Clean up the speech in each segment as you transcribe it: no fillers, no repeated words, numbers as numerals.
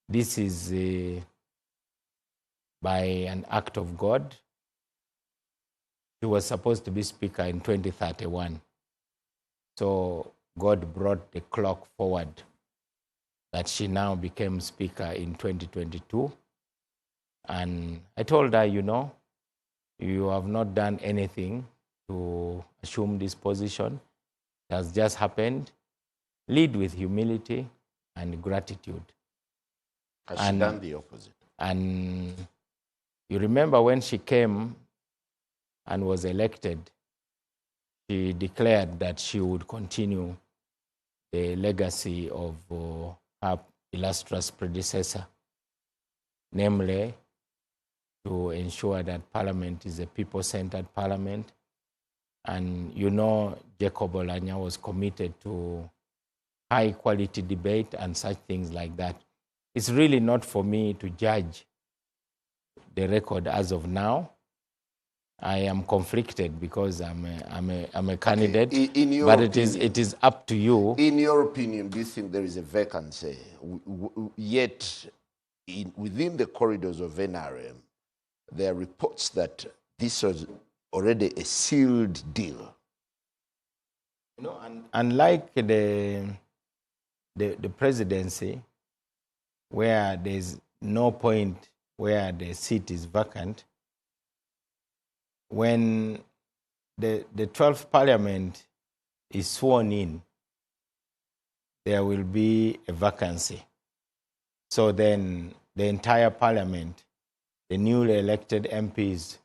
this is by an act of God. She was supposed to be Speaker in 2031. So God brought the clock forward that she now became Speaker in 2022. And I told her, you have not done anything to assume this position. It has just happened. Lead with humility and gratitude. Has she done the opposite? And you remember when she came and was elected, she declared that she would continue the legacy of her illustrious predecessor, namely to ensure that Parliament is a people-centered Parliament. And Jacob Olanya was committed to high-quality debate and such things like that. It's really not for me to judge the record as of now. I am conflicted because I'm a candidate, okay. But it is up to you. In your opinion, do you think there is a vacancy? Yet, within the corridors of NRM, there are reports that this was already a sealed deal. Unlike the presidency, where there's no point where the seat is vacant, when the 12th Parliament is sworn in, there will be a vacancy. So then the entire Parliament, the newly elected MPs,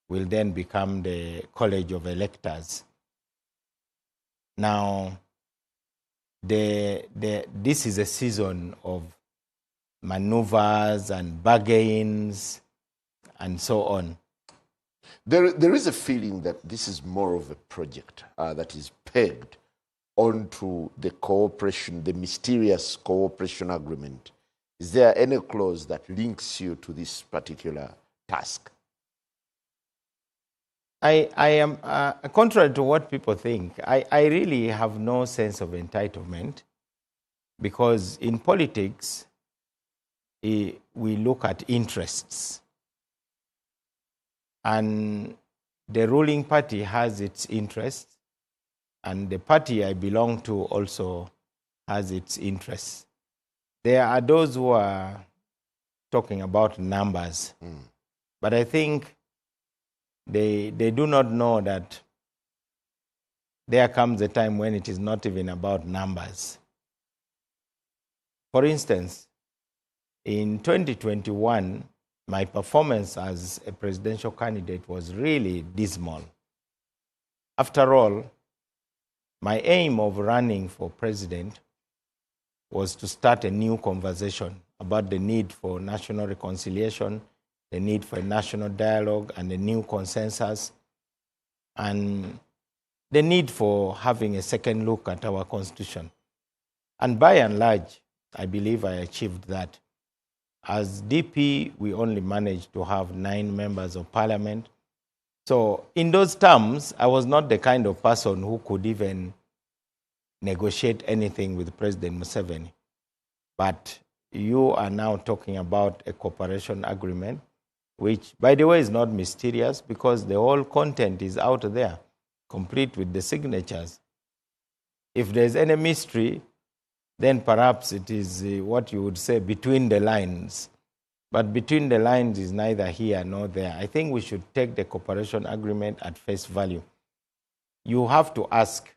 will then become the College of Electors. Now, this is a season of maneuvers and bargains and so on. There is a feeling that this is more of a project that is pegged onto the cooperation, the mysterious cooperation agreement. Is there any clause that links you to this particular task? I am, contrary to what people think, I really have no sense of entitlement, because in politics, we look at interests. And the ruling party has its interests, and the party I belong to also has its interests. There are those who are talking about numbers, but I think they do not know that there comes a time when it is not even about numbers. For instance, in 2021, my performance as a presidential candidate was really dismal. After all, my aim of running for president was to start a new conversation about the need for national reconciliation, the need for a national dialogue and a new consensus, and the need for having a second look at our constitution. And by and large, I believe I achieved that. As DP, we only managed to have 9 members of parliament. So in those terms, I was not the kind of person who could even negotiate anything with President Museveni. But you are now talking about a cooperation agreement, which, by the way, is not mysterious, because the whole content is out there, complete with the signatures. If there's any mystery, then perhaps it is what you would say between the lines. But between the lines is neither here nor there. I think we should take the cooperation agreement at face value. You have to ask,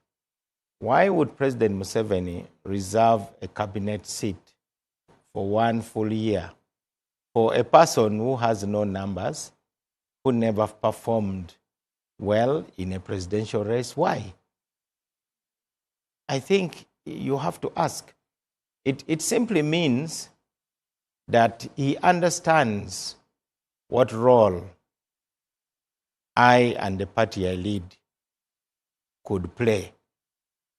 why would President Museveni reserve a cabinet seat for 1 full year for a person who has no numbers, who never performed well in a presidential race? Why? I think you have to ask. It simply means that he understands what role I and the party I lead could play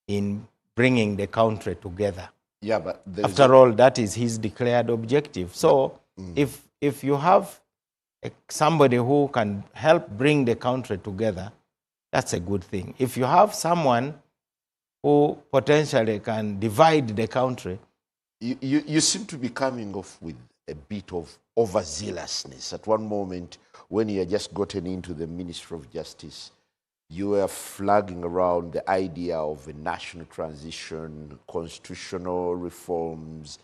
in bringing the country together. Yeah, but after all, that is his declared objective. So if you have somebody who can help bring the country together, that's a good thing. If you have someone who potentially can divide the country, You seem to be coming off with a bit of overzealousness. At one moment, when you had just gotten into the Ministry of Justice, you were flagging around the idea of a national transition, constitutional reforms.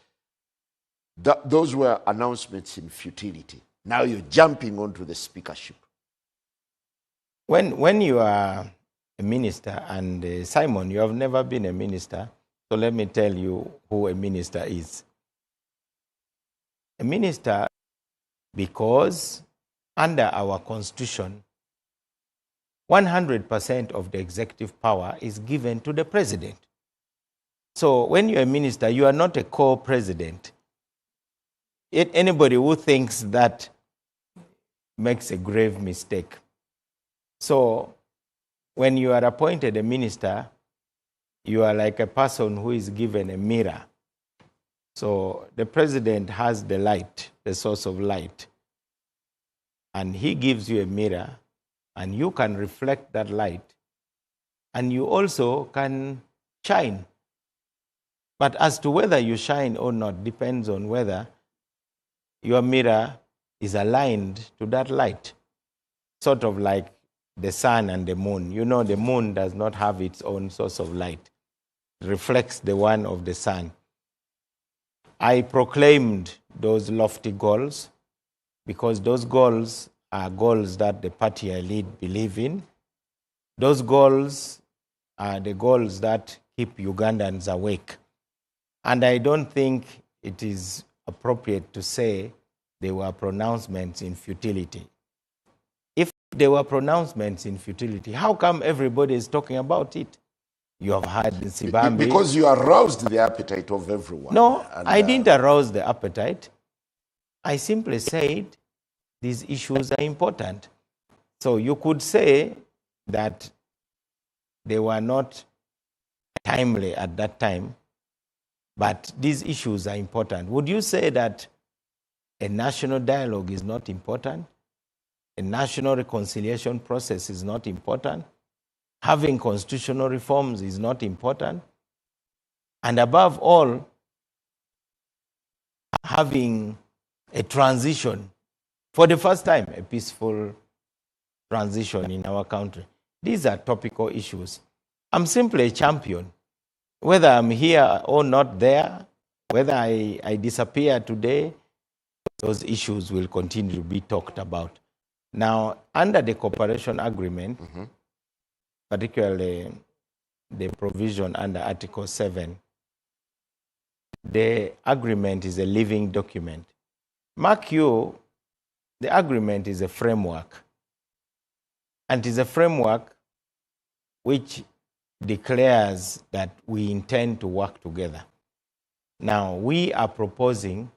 Those were announcements in futility. Now you're jumping onto the speakership. When you are a minister, and Simon, you have never been a minister, so let me tell you who a minister is. A minister, because under our constitution, 100% of the executive power is given to the president. So when you're a minister, you are not a co-president. Anybody who thinks that makes a grave mistake. So when you are appointed a minister, you are like a person who is given a mirror. So the president has the light, the source of light, and he gives you a mirror, and you can reflect that light, and you also can shine. But as to whether you shine or not depends on whether your mirror is aligned to that light. Sort of like the sun and the moon. You know, the moon does not have its own source of light. It reflects the one of the sun. I proclaimed those lofty goals because those goals are goals that the party I lead believe in. Those goals are the goals that keep Ugandans awake. And I don't think it is appropriate to say they were pronouncements in futility. If they were pronouncements in futility, how come everybody is talking about it? You have had Sibambi. Because you aroused the appetite of everyone. No, I didn't arouse the appetite. I simply said these issues are important. So you could say that they were not timely at that time, but these issues are important. Would you say that a national dialogue is not important? A national reconciliation process is not important? Having constitutional reforms is not important? And above all, having a transition, for the first time, a peaceful transition in our country. These are topical issues. I'm simply a champion. Whether I'm here or not there, whether I disappear today, those issues will continue to be talked about. Now, under the cooperation agreement, particularly the provision under Article 7, the agreement is a living document. Mark you, the agreement is a framework. And it is a framework which declares that we intend to work together. Now, we are proposing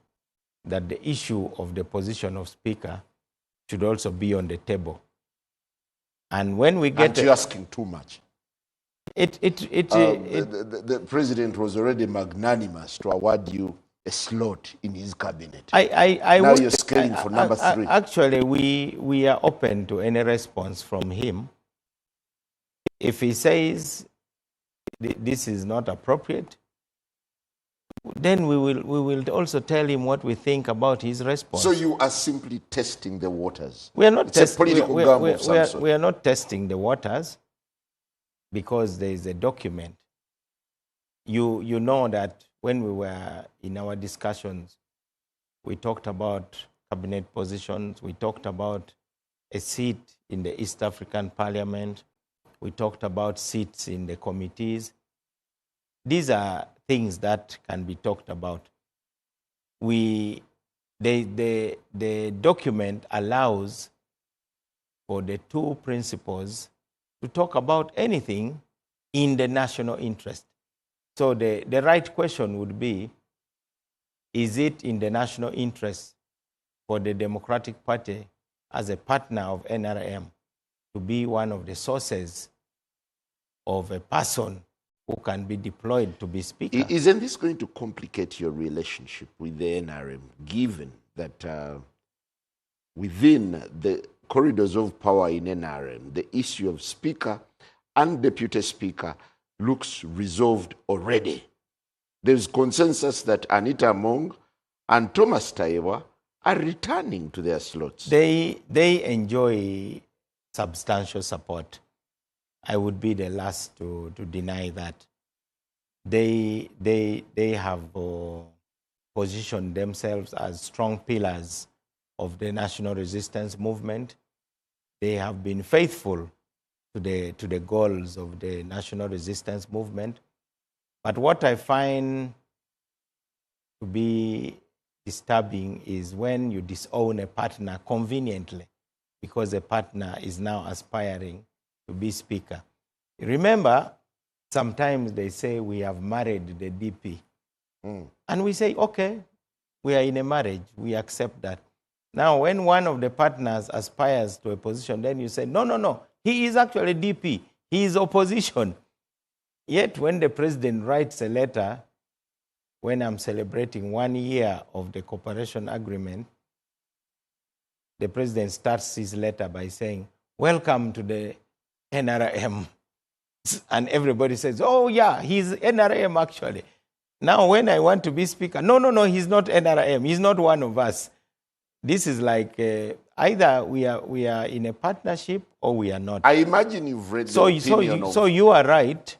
that the issue of the position of Speaker should also be on the table. And when we get... Aren't you asking too much? The president was already magnanimous to award you a slot in his cabinet. Now you're scaling for number 3. Actually, we are open to any response from him. If he says this is not appropriate, then we will also tell him what we think about his response. So you are simply testing the waters. We are not testing. We are not testing the waters because there is a document. You know that when we were in our discussions, we talked about cabinet positions. We talked about a seat in the East African Parliament. We talked about seats in the committees. These are things that can be talked about. The document allows for the two principals to talk about anything in the national interest. So the right question would be, is it in the national interest for the Democratic Party as a partner of NRM to be one of the sources of a person who can be deployed to be Speaker? Isn't this going to complicate your relationship with the NRM, given that within the corridors of power in NRM, the issue of Speaker and Deputy Speaker looks resolved already? There's consensus that Anita Among and Thomas Taiwa are returning to their slots. They enjoy substantial support. I would be the last to deny that. They have positioned themselves as strong pillars of the national resistance movement. They have been faithful to the goals of the national resistance movement. But what I find to be disturbing is when you disown a partner conveniently because a partner is now aspiring to be speaker. Remember, sometimes they say we have married the DP. And we say, okay, we are in a marriage, we accept that. Now, when one of the partners aspires to a position, then you say, no, he is actually DP, he is opposition. Yet when the president writes a letter, when I'm celebrating 1 year of the cooperation agreement, the president starts his letter by saying, welcome to the NRM. And everybody says, oh yeah, he's NRM actually. Now when I want to be speaker, no, he's not NRM, he's not one of us. This is like either we are in a partnership or we are not. I imagine you've read the opinion So you are right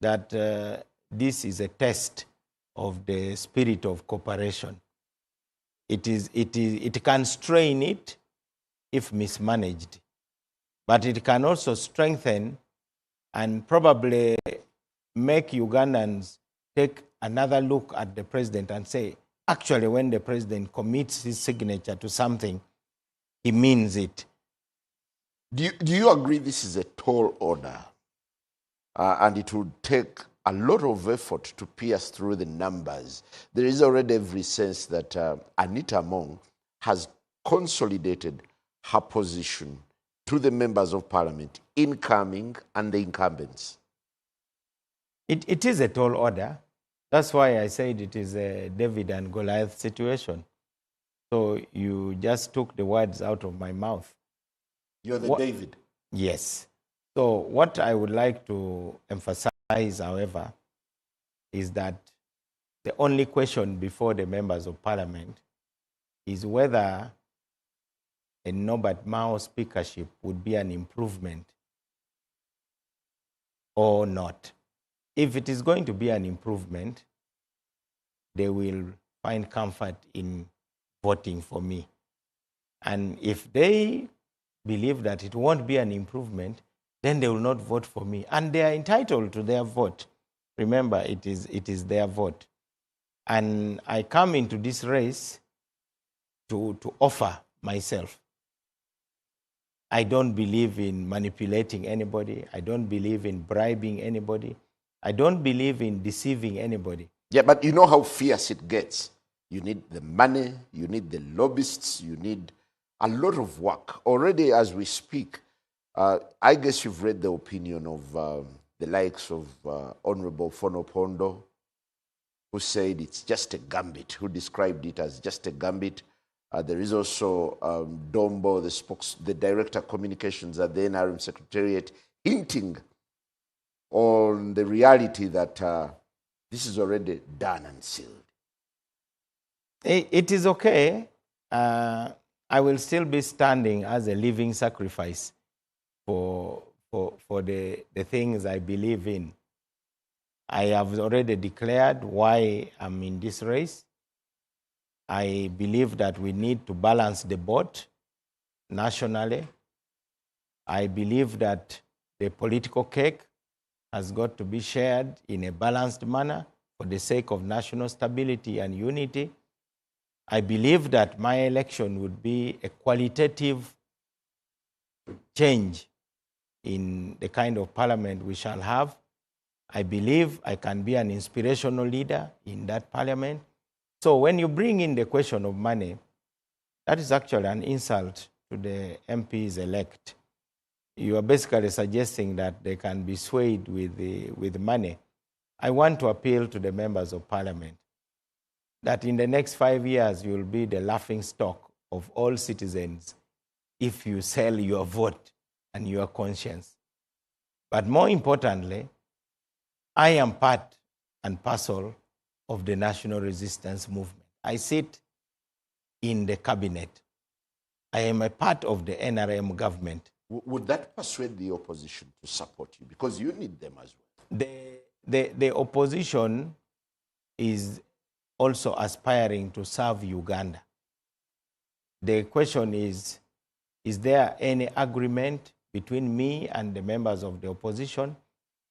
that this is a test of the spirit of cooperation. It can strain it if mismanaged, but it can also strengthen and probably make Ugandans take another look at the president and say, actually, when the president commits his signature to something, he means it. Do you agree this is a tall order and it would take a lot of effort to pierce through the numbers? There is already every sense that Anita Among has consolidated her position to the members of parliament, incoming and the incumbents. It is a tall order. That's why I said it is a David and Goliath situation. So you just took the words out of my mouth. You're the David. Yes. So what I would like to emphasize, however, is that the only question before the members of parliament is whether a Norbert Mao speakership would be an improvement or not. If it is going to be an improvement, they will find comfort in voting for me. And if they believe that it won't be an improvement, then they will not vote for me. And they are entitled to their vote. Remember, it is their vote. And I come into this race to offer myself. I don't believe in manipulating anybody. I don't believe in bribing anybody. I don't believe in deceiving anybody. Yeah, but you know how fierce it gets. You need the money, you need the lobbyists, you need a lot of work. Already as we speak, I guess you've read the opinion of the likes of Honorable Fono Pondo, who said it's just a gambit, who described it as just a gambit. There is also Dombo, the Director of Communications at the NRM Secretariat, hinting on the reality that this is already done and sealed. It is okay. I will still be standing as a living sacrifice for the things I believe in. I have already declared why I'm in this race. I believe that we need to balance the boat nationally. I believe that the political cake has got to be shared in a balanced manner for the sake of national stability and unity. I believe that my election would be a qualitative change in the kind of parliament we shall have. I believe I can be an inspirational leader in that parliament. So when you bring in the question of money, that is actually an insult to the MPs-elect. You are basically suggesting that they can be swayed with money. I want to appeal to the members of parliament that in the next 5 years, you will be the laughing stock of all citizens if you sell your vote and your conscience. But more importantly, I am part and parcel of the national resistance movement. I sit in the cabinet. I am a part of the NRM government. Would that persuade the opposition to support you? Because you need them as well. The opposition is also aspiring to serve Uganda. The question is there any agreement between me and the members of the opposition?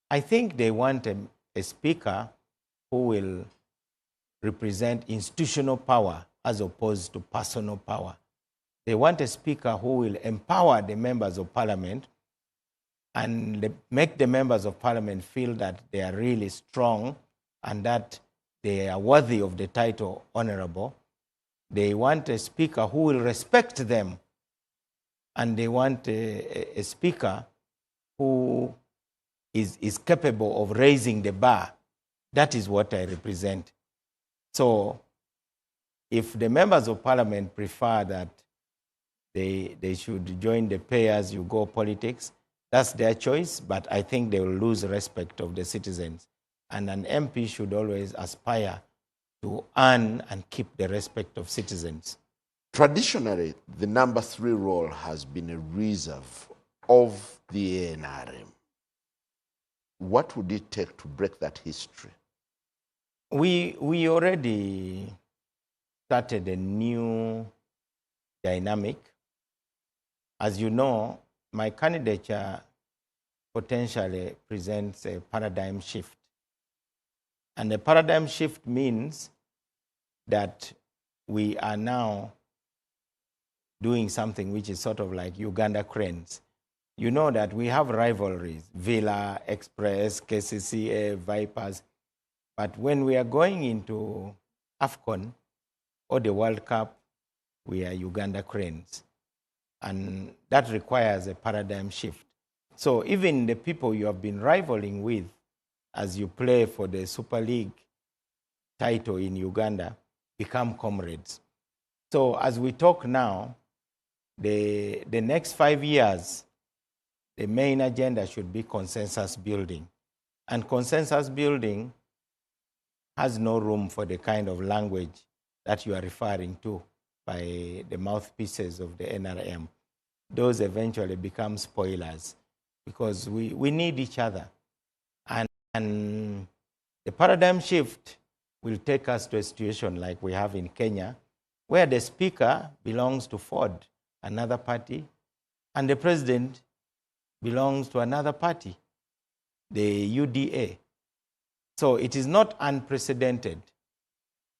I think they want a speaker who will represent institutional power as opposed to personal power. They want a speaker who will empower the members of parliament and make the members of parliament feel that they are really strong and that they are worthy of the title honorable. They want a speaker who will respect them, and they want a speaker who is capable of raising the bar. That is what I represent. So if the members of parliament prefer that they should join the pay-as-you-go politics, that's their choice, but I think they will lose respect of the citizens. And an MP should always aspire to earn and keep the respect of citizens. Traditionally, the number 3 role has been a reserve of the NRM. What would it take to break that history? We already started a new dynamic. As you know, my candidature potentially presents a paradigm shift. And the paradigm shift means that we are now doing something which is sort of like Uganda Cranes. You know that we have rivalries, Villa, Express, KCCA, Vipers. But when we are going into AFCON or the World Cup, we are Uganda Cranes. And that requires a paradigm shift. So even the people you have been rivaling with as you play for the Super League title in Uganda become comrades. So as we talk now, the next 5 years, the main agenda should be consensus building. And consensus building has no room for the kind of language that you are referring to by the mouthpieces of the NRM. Those eventually become spoilers because we need each other. And the paradigm shift will take us to a situation like we have in Kenya, where the speaker belongs to Ford, another party, and the president belongs to another party, the UDA. So it is not unprecedented.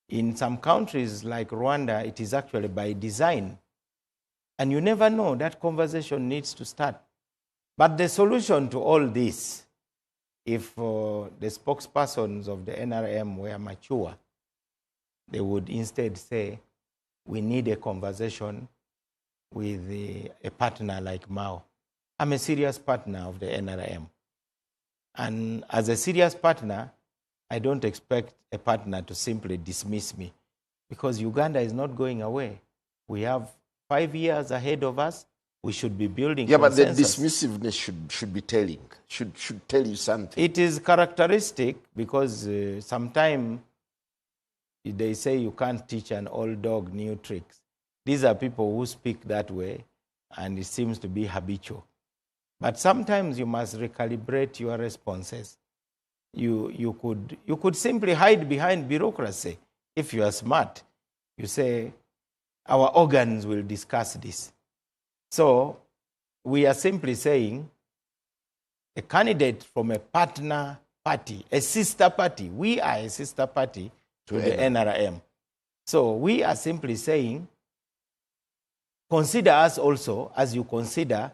In some countries like Rwanda, it is actually by design. And you never know, that conversation needs to start. But the solution to all this, if the spokespersons of the NRM were mature, they would instead say, we need a conversation with a partner like Mao. I'm a serious partner of the NRM. And as a serious partner, I don't expect a partner to simply dismiss me because Uganda is not going away. We have 5 years ahead of us. We should be building consensus. But the dismissiveness should be telling, should tell you something. It is characteristic because sometimes they say you can't teach an old dog new tricks. These are people who speak that way, and it seems to be habitual. But sometimes you must recalibrate your responses. You could simply hide behind bureaucracy if you are smart. You say, our organs will discuss this. So we are simply saying a candidate from a partner party, a sister party. We are a sister party to the NRM. So we are simply saying, consider us also as you consider,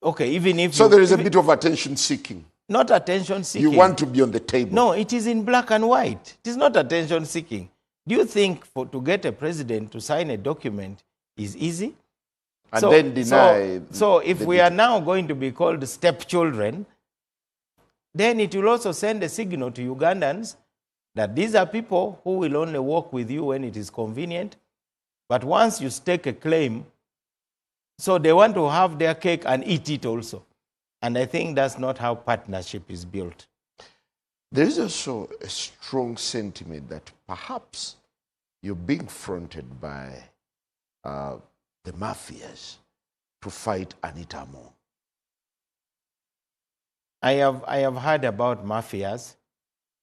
okay, even if So there is a bit of attention seeking. Not attention seeking. You want to be on the table. No, it is in black and white. It is not attention seeking. Do you think to get a president to sign a document is easy? And then deny. So if we are now going to be called stepchildren, then it will also send a signal to Ugandans that these are people who will only work with you when it is convenient. But once you stake a claim, so they want to have their cake and eat it also. And I think that's not how partnership is built. There is also a strong sentiment that perhaps you're being fronted by the mafias to fight Anita Among. I have heard about mafias.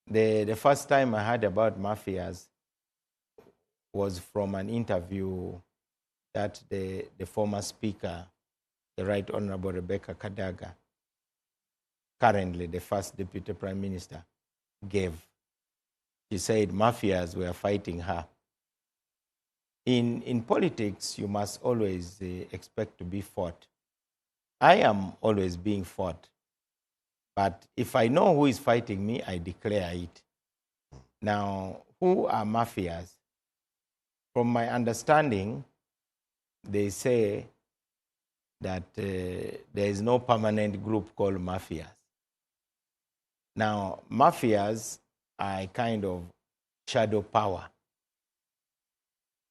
The first time I heard about mafias was from an interview that the former speaker, the Right Honorable Rebecca Kadaga, currently the first deputy prime minister, gave. She said mafias were fighting her. In politics, you must always expect to be fought. I am always being fought. But if I know who is fighting me, I declare it. Now, who are mafias? From my understanding, they say that there is no permanent group called mafias. Now, mafias are a kind of shadow power.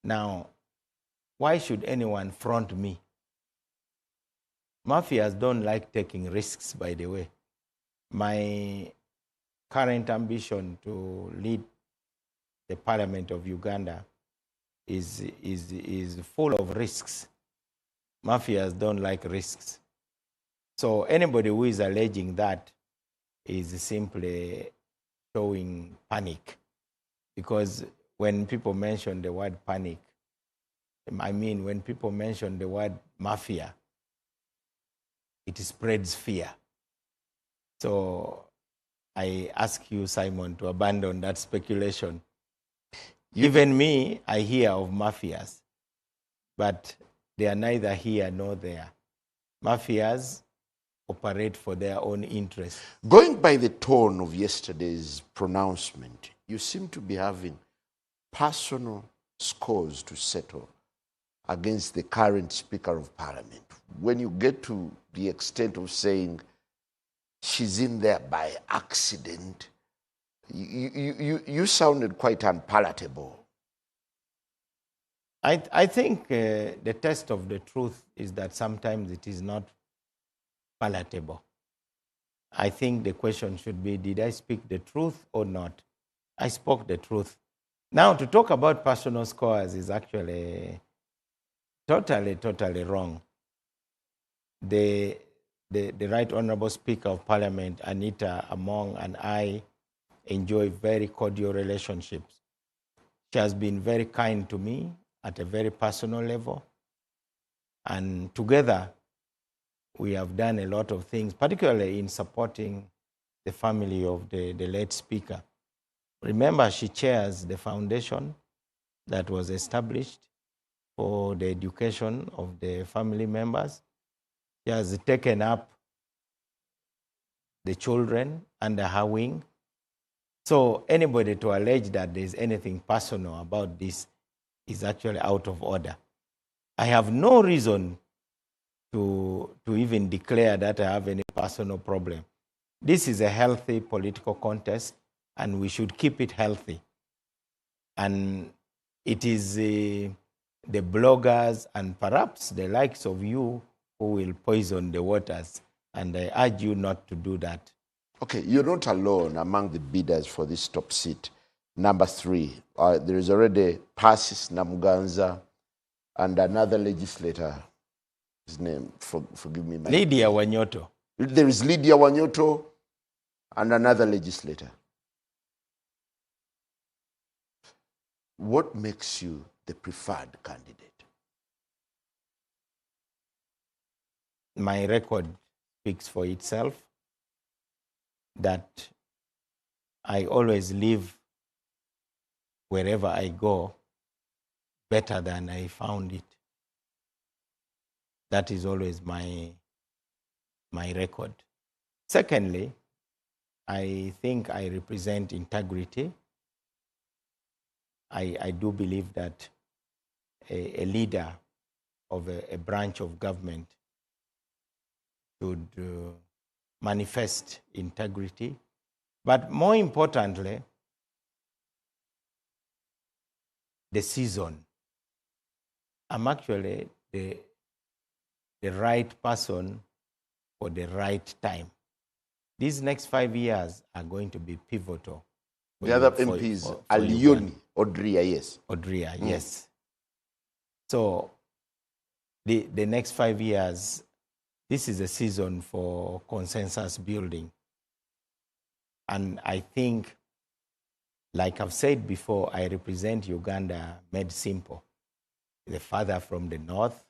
Now, why should anyone front me? Mafias don't like taking risks, by the way. My current ambition to lead the Parliament of Uganda is full of risks. Mafias don't like risks. So anybody who is alleging that is simply showing panic. Because when people mention the word panic, I mean when people mention the word mafia, it spreads fear. So I ask you, Simon, to abandon that speculation. Even me, I hear of mafias, but they are neither here nor there. Mafias operate for their own interests. Going by the tone of yesterday's pronouncement, you seem to be having personal scores to settle against the current Speaker of Parliament. When you get to the extent of saying she's in there by accident, you sounded quite unpalatable. I think the test of the truth is that sometimes it is not palatable. I think the question should be, did I speak the truth or not? I spoke the truth. Now, to talk about personal scores is actually totally wrong. The Right Honorable Speaker of Parliament, Anita Among, and I enjoy very cordial relationships. She has been very kind to me at a very personal level. And together, we have done a lot of things, particularly in supporting the family of the late speaker. Remember, she chairs the foundation that was established for the education of the family members. She has taken up the children under her wing. So anybody to allege that there's anything personal about this is actually out of order. I have no reason to even declare that I have any personal problem. This is a healthy political contest, and we should keep it healthy. And it is the bloggers and perhaps the likes of you who will poison the waters, and I urge you not to do that. Okay, you're not alone among the bidders for this top seat. Number 3, there is already Persis Namuganza and another legislator. His name, forgive me. Lydia Wanyoto. There is Lydia Wanyoto and another legislator. What makes you the preferred candidate? My record speaks for itself, that I always live wherever I go better than I found it. That is always my record. Secondly, I think I represent integrity. I do believe that a leader of a branch of government should manifest integrity. But more importantly, the season. I'm actually the right person for the right time. These next 5 years are going to be pivotal. The other MPs are Leoni, Odria, yes. Odria, yes. So the next 5 years, this is a season for consensus building. And I think, like I've said before, I represent Uganda made simple. The father from the north,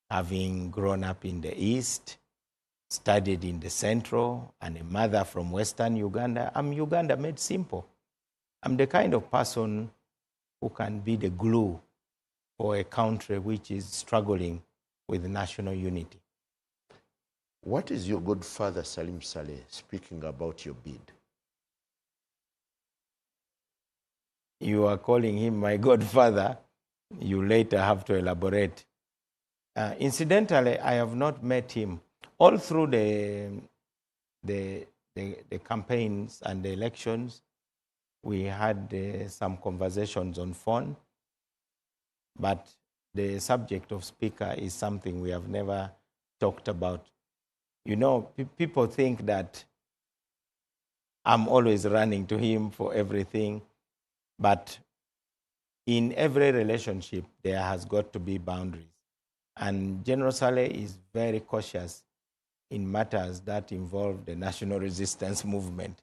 having grown up in the east, studied in the central, and a mother from western Uganda. I'm Uganda made simple. I'm the kind of person who can be the glue for a country which is struggling with national unity. What is your good father, Salim Saleh, speaking about your bid? You are calling him my godfather. You later have to elaborate. Incidentally, I have not met him. All through the campaigns and the elections, we had some conversations on phone, but the subject of speaker is something we have never talked about. You know, people think that I'm always running to him for everything, but in every relationship, there has got to be boundaries. And General Saleh is very cautious in matters that involve the national resistance movement.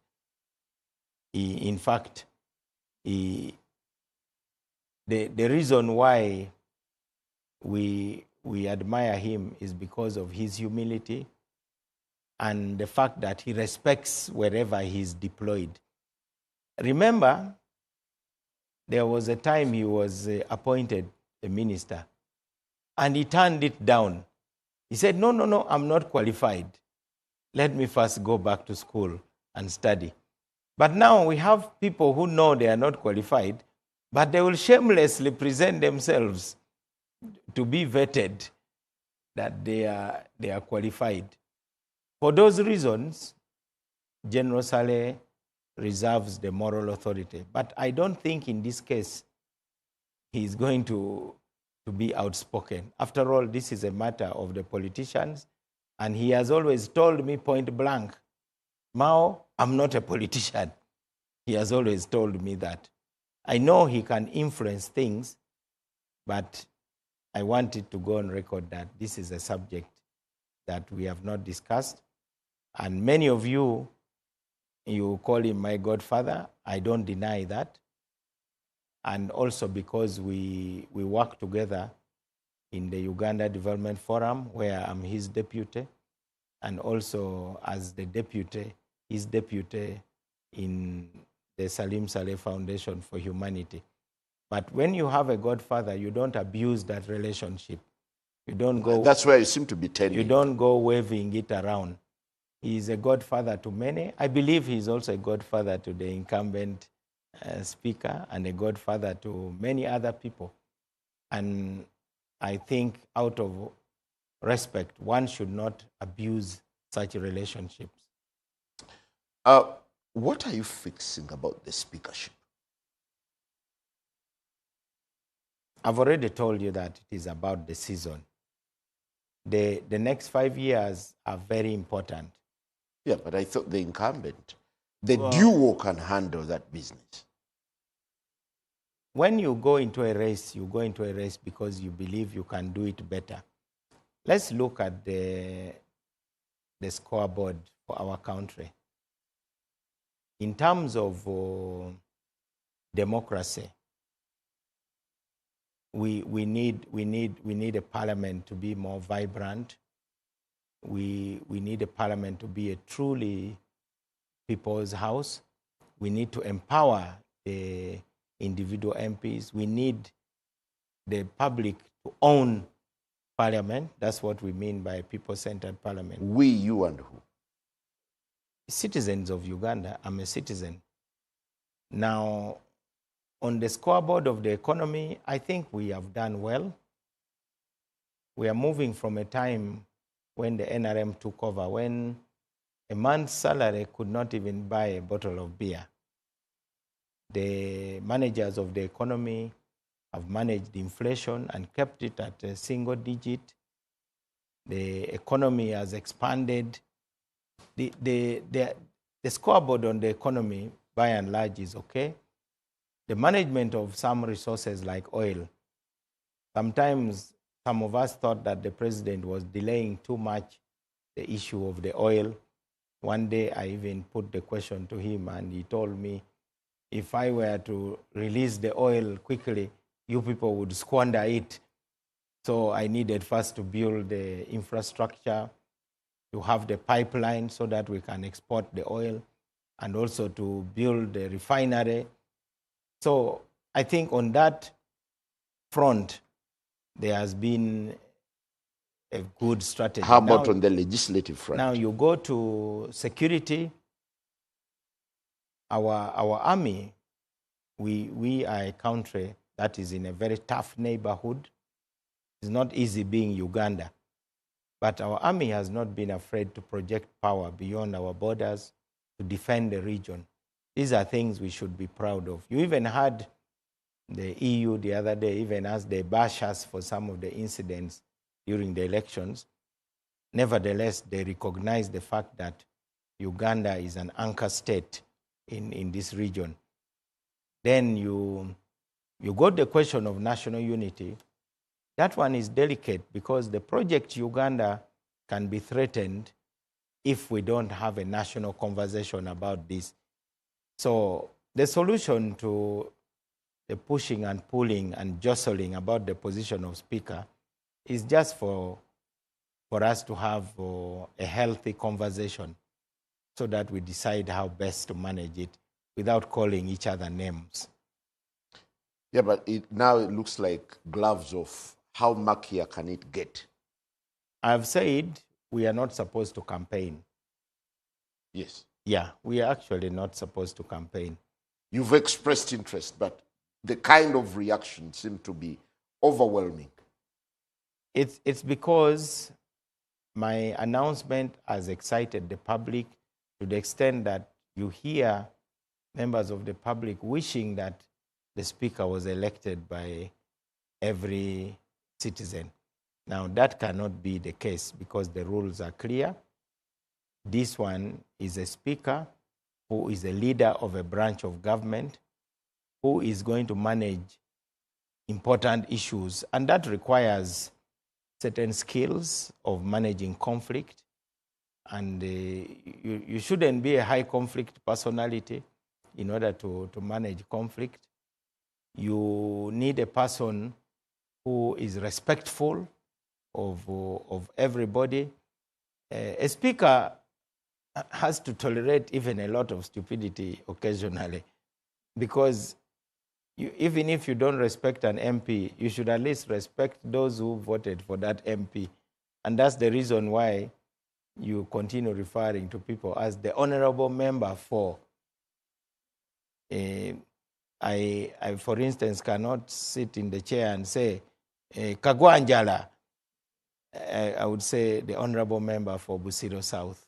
In fact, the reason why we admire him is because of his humility and the fact that he respects wherever he's deployed. Remember, there was a time he was appointed a minister, and he turned it down. He said, no, I'm not qualified. Let me first go back to school and study. But now we have people who know they are not qualified, but they will shamelessly present themselves to be vetted that they are qualified. For those reasons, General Saleh reserves the moral authority. But I don't think in this case he's going to be outspoken. After all, this is a matter of the politicians, and he has always told me point blank, Mao, I'm not a politician. He has always told me that. I know he can influence things, but I wanted to go on record that this is a subject that we have not discussed. And many of you call him my godfather. I don't deny that. And also because we work together in the Uganda Development Forum, where I'm his deputy, and also as the deputy, his deputy in the Salim Saleh Foundation for Humanity. But when you have a godfather, you don't abuse that relationship. You don't go. That's where you seem to be tending. You don't go waving it around. He is a godfather to many. I believe he's also a godfather to the incumbent speaker and a godfather to many other people. And I think out of respect, one should not abuse such relationships. What are you fixing about the speakership? I've already told you that it is about the season. The next 5 years are very important. Yeah, but I thought the incumbent, the duo can handle that business. When you go into a race, you go into a race because you believe you can do it better. Let's look at the scoreboard for our country. In terms of democracy, we need a parliament to be more vibrant. We need a parliament to be a truly people's house. We need to empower the individual MPs. We need the public to own parliament. That's what we mean by people-centered parliament. We, you, and who? Citizens of Uganda. I'm a citizen. Now, on the scoreboard of the economy, I think we have done well. We are moving from a time when the NRM took over, when a man's salary could not even buy a bottle of beer. The managers of the economy have managed inflation and kept it at a single digit. The economy has expanded. the scoreboard on the economy, by and large, is okay. The management of some resources like oil, sometimes some of us thought that the president was delaying too much the issue of the oil. One day I even put the question to him and he told me, if I were to release the oil quickly, you people would squander it. So I needed first to build the infrastructure, to have the pipeline so that we can export the oil, and also to build the refinery. So I think on that front, there has been a good strategy. How about on the legislative front? Now you go to security. Our army, we are a country that is in a very tough neighborhood. It's not easy being Uganda. But our army has not been afraid to project power beyond our borders to defend the region. These are things we should be proud of. You even had the EU the other day, even as they bash us for some of the incidents during the elections. Nevertheless, they recognize the fact that Uganda is an anchor state in this region. Then you got the question of national unity. That one is delicate because the project Uganda can be threatened if we don't have a national conversation about this. So the solution to the pushing and pulling and jostling about the position of speaker is just for us to have a healthy conversation so that we decide how best to manage it without calling each other names. Yeah, but now it looks like gloves off. How murkier can it get? I've said we are not supposed to campaign. Yes. Yeah, we are actually not supposed to campaign. You've expressed interest, but the kind of reaction seemed to be overwhelming. It's because my announcement has excited the public to the extent that you hear members of the public wishing that the speaker was elected by every citizen. Now, that cannot be the case because the rules are clear. This one is a speaker who is a leader of a branch of government who is going to manage important issues, and that requires certain skills of managing conflict. And you shouldn't be a high conflict personality in order to manage conflict. You need a person who is respectful of everybody. A speaker has to tolerate even a lot of stupidity occasionally, because even if you don't respect an MP, you should at least respect those who voted for that MP. And that's the reason why you continue referring to people as the honorable member for. I, for instance, cannot sit in the chair and say, Kagwanjala. I would say the honorable member for Busiro South.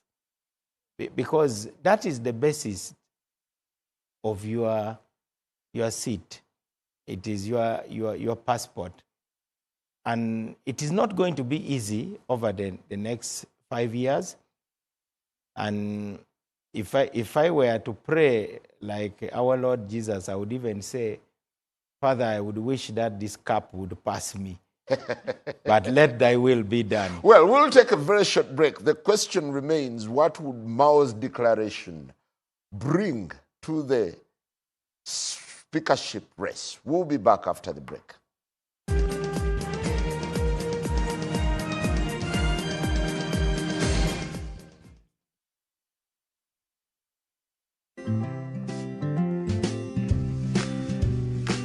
Because that is the basis of your seat. It is your passport. And it is not going to be easy over the next 5 years. And if I were to pray like our Lord Jesus, I would even say, Father, I would wish that this cup would pass me. But let thy will be done. Well, we'll take a very short break. The question remains, what would Mao's declaration bring to the speakership race? We'll be back after the break.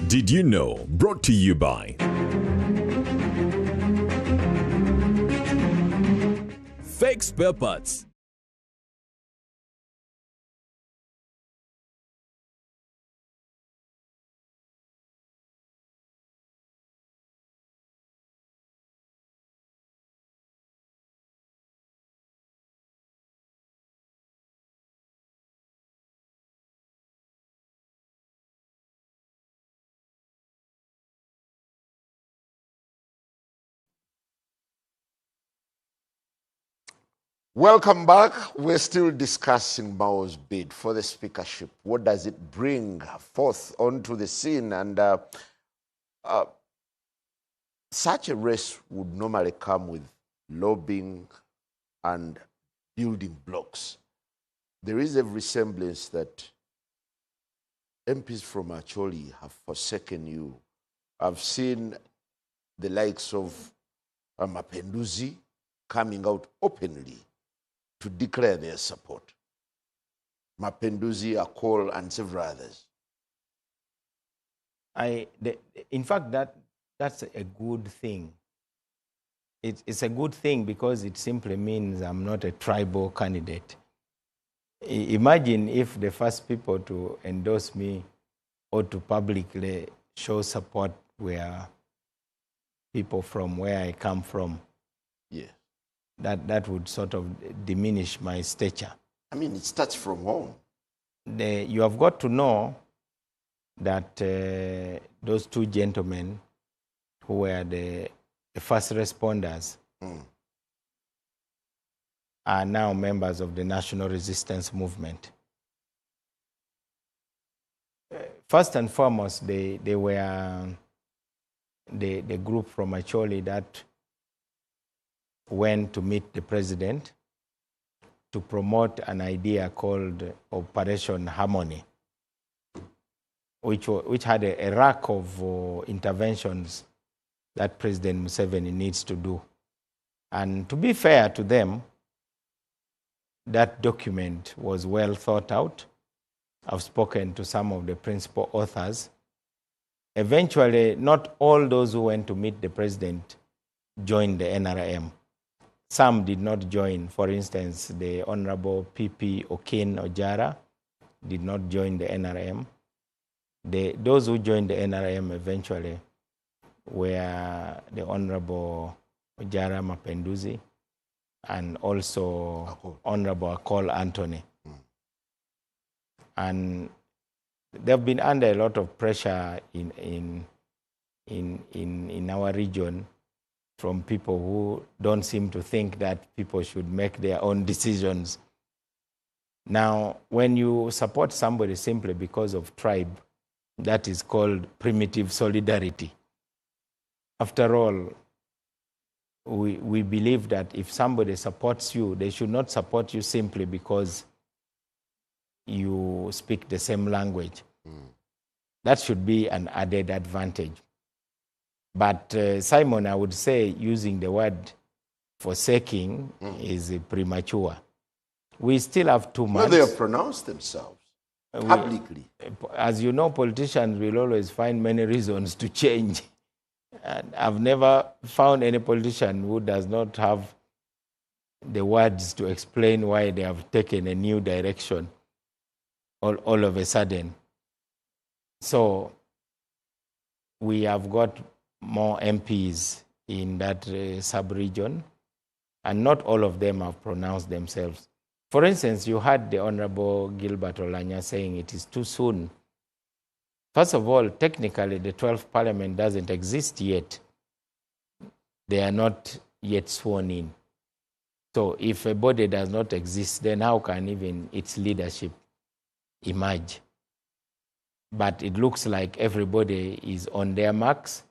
Did you know? Brought to you by Fake Spare Parts. Welcome back. We're still discussing Mao's bid for the speakership. What does it bring forth onto the scene? And such a race would normally come with lobbying and building blocks. There is every semblance that MPs from Acholi have forsaken you. I've seen the likes of Mapenduzi coming out openly to declare their support. Mapenduzi, Akol, and several others. In fact, that's a good thing. It's a good thing because it simply means I'm not a tribal candidate. Imagine if the first people to endorse me or to publicly show support were people from where I come from. Yeah. That would sort of diminish my stature. I mean, it starts from home. You have got to know that those two gentlemen who were the first responders are now members of the National Resistance Movement. First and foremost, they were the group from Acholi that went to meet the president to promote an idea called Operation Harmony, which had a rack of interventions that President Museveni needs to do. And to be fair to them, that document was well thought out. I've spoken to some of the principal authors. Eventually, not all those who went to meet the president joined the NRM. Some did not join. For instance, the Honorable P.P. Okin Ojara did not join the NRM. Those who joined the NRM eventually were the Honorable Ojara Mapenduzi and also Honorable Akol Anthony. And they've been under a lot of pressure in our region from people who don't seem to think that people should make their own decisions. Now, when you support somebody simply because of tribe, that is called primitive solidarity. After all, we believe that if somebody supports you, they should not support you simply because you speak the same language. That should be an added advantage. But Simon, I would say using the word forsaking is premature. We still have 2 months. Well, they have pronounced themselves publicly. As you know, politicians will always find many reasons to change. And I've never found any politician who does not have the words to explain why they have taken a new direction all of a sudden. So we have got more MPs in that sub-region, and not all of them have pronounced themselves. For instance, you heard the Honorable Gilbert Olanya saying it is too soon. First of all, technically, the 12th Parliament doesn't exist yet. They are not yet sworn in. So if a body does not exist, then how can even its leadership emerge? But it looks like everybody is on their marks.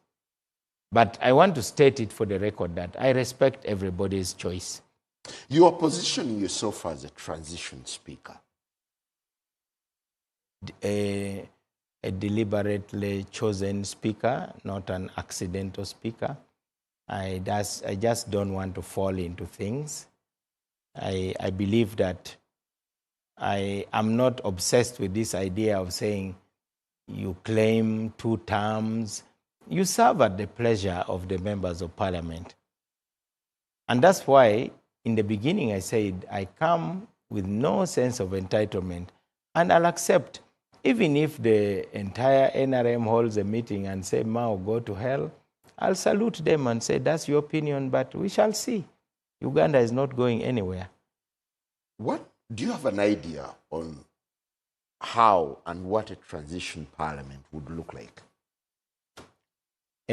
But I want to state it for the record that I respect everybody's choice. You are positioning yourself as a transition speaker. A deliberately chosen speaker, not an accidental speaker. I just don't want to fall into things. I believe that I am not obsessed with this idea of saying you claim 2 terms. You serve at the pleasure of the members of parliament. And that's why in the beginning I said I come with no sense of entitlement, and I'll accept, even if the entire NRM holds a meeting and say, Mao, go to hell, I'll salute them and say, that's your opinion, but we shall see. Uganda is not going anywhere. Do you have an idea on how and what a transition parliament would look like?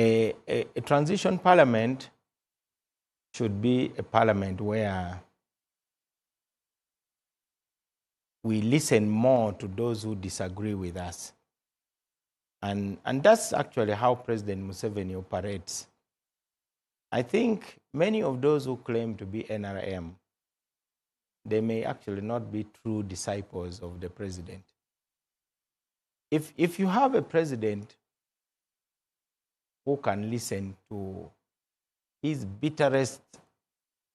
A transition parliament should be a parliament where we listen more to those who disagree with us. And that's actually how President Museveni operates. I think many of those who claim to be NRM, they may actually not be true disciples of the president. If you have a president who can listen to his bitterest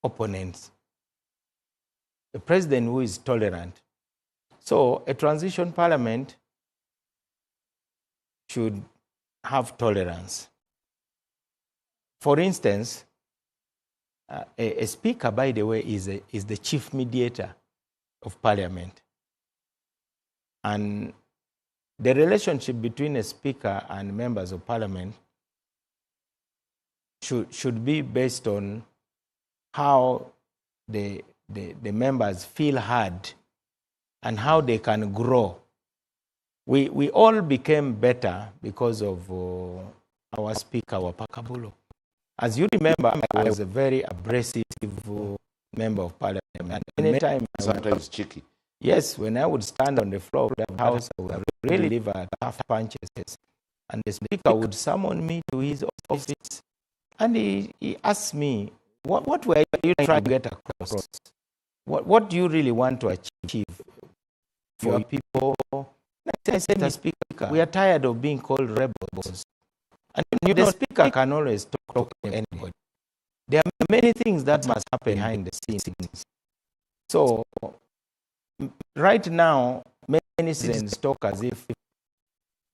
opponents, a president who is tolerant, so a transition parliament should have tolerance. For instance, a speaker, by the way, is the chief mediator of parliament. And the relationship between a speaker and members of parliament should be based on how the members feel heard and how they can grow. We all became better because of our speaker, Wapakabulo. As you remember, I was a very abrasive member of parliament. Anytime sometimes cheeky. Yes, when I would stand on the floor of the house, I would really deliver tough punches. And the speaker would summon me to his office. And he asked me, what were you trying to get across? What do you really want to achieve for people? I said, the speaker, we are tired of being called rebels. And the speaker can always talk to anybody. There are many things that must happen behind the scenes. So, right now, many citizens talk as if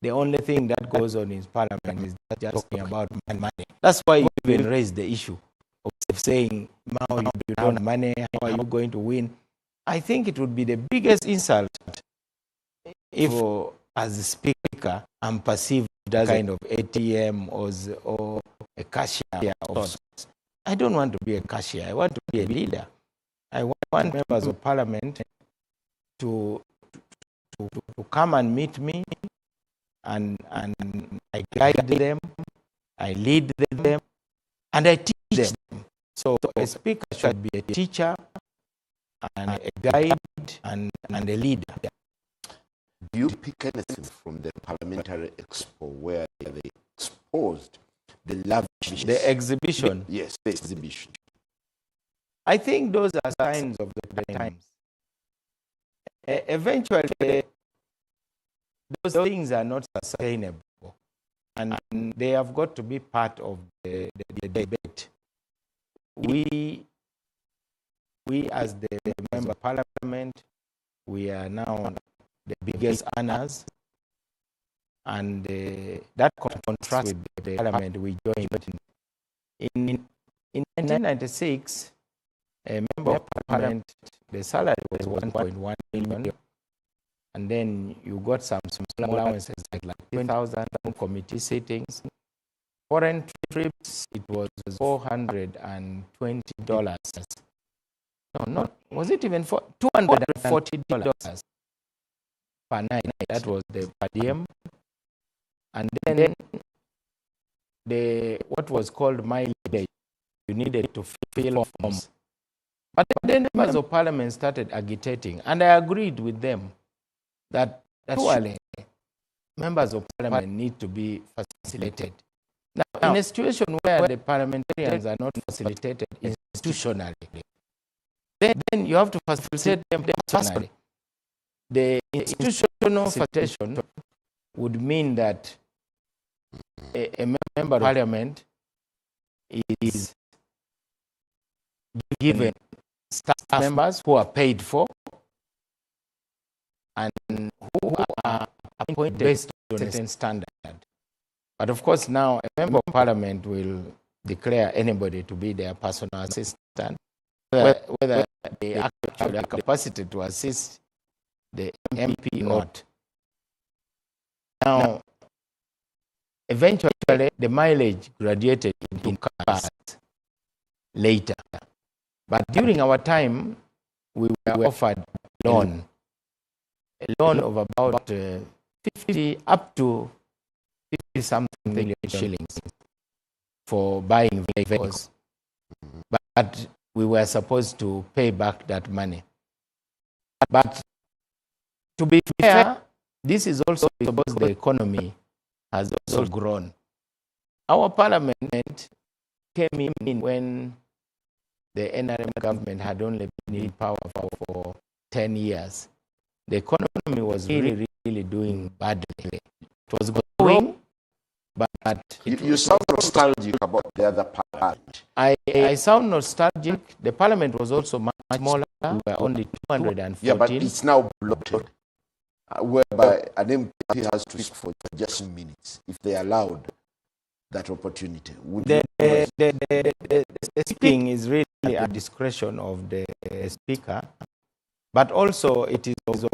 the only thing that goes on in parliament is just talking about money. That's why you even raised the issue of saying, now you don't have money, how are you going to win? I think it would be the biggest insult if, as a speaker, I'm perceived as a kind of ATM or a cashier of sorts. I don't want to be a cashier. I want to be a leader. I want members of parliament to come and meet me, and I guide them, I lead them, and I teach them. So a speaker should be a teacher and a guide and a leader. Do you pick anything from the Parliamentary Expo where they exposed the lavishness? The exhibition? Yes, the exhibition. I think those are signs of the times. Eventually, those things are not sustainable, and they have got to be part of the debate. We as the member of parliament, we are now the biggest earners, and that contrasts with the parliament we joined in 1996. A member of parliament, the salary was 1.1 million, and then you got some small allowances like 10,000 committee sittings. Foreign trips, it was $420. No, was it even for $240 per night? That was the per diem. And then what was called mileage, you needed to fill forms. But then members of parliament started agitating, and I agreed with them that surely members of parliament need to be facilitated. Now, in a situation where the parliamentarians are not facilitated institutionally, then you have to facilitate them personally. The institutional facilitation would mean that a member of parliament is given staff members who are paid for and who are appointed based on a certain standard. But of course, now a member of parliament will declare anybody to be their personal assistant, whether they actually have capacity to assist the MP or not. Now, eventually, the mileage graduated into cars later. But during our time, we were offered a loan of about 50 up to 50-something million shillings for buying vehicles. But we were supposed to pay back that money. But To be fair, this is also because the economy has also grown. Our parliament came in when the NRM government had only been in power for 10 years. The economy was really doing badly. It was growing, but you sound nostalgic about the other parliament. I sound nostalgic. The parliament was also much smaller. We were only 214. Yeah, but it's now bloated, whereby an MP has to speak for just minutes if they allowed that opportunity. The speaking is really at discretion of the speaker, but also it is also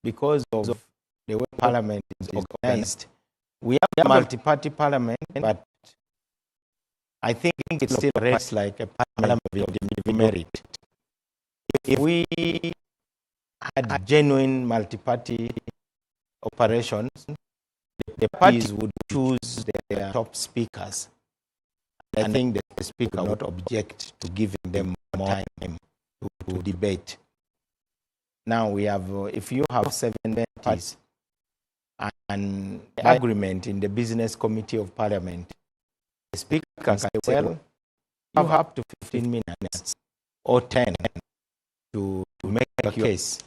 because of the way parliament is organized. We have a multi-party parliament, but I think it still operates like a parliament of merit. If we had genuine multi-party operations, the parties would choose their top speakers. I think the speaker would not object to giving them more time to debate. Now we have, if you have 7 parties and agreement in the business committee of parliament, the speaker can say, well, you have up to 15 minutes or 10 to make a case.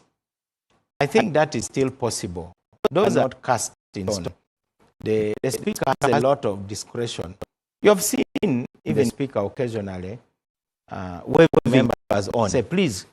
I think that is still possible. Those are not cast in stone. The speaker has a lot of discretion. You have seen even the speaker occasionally wave members on. Say, please.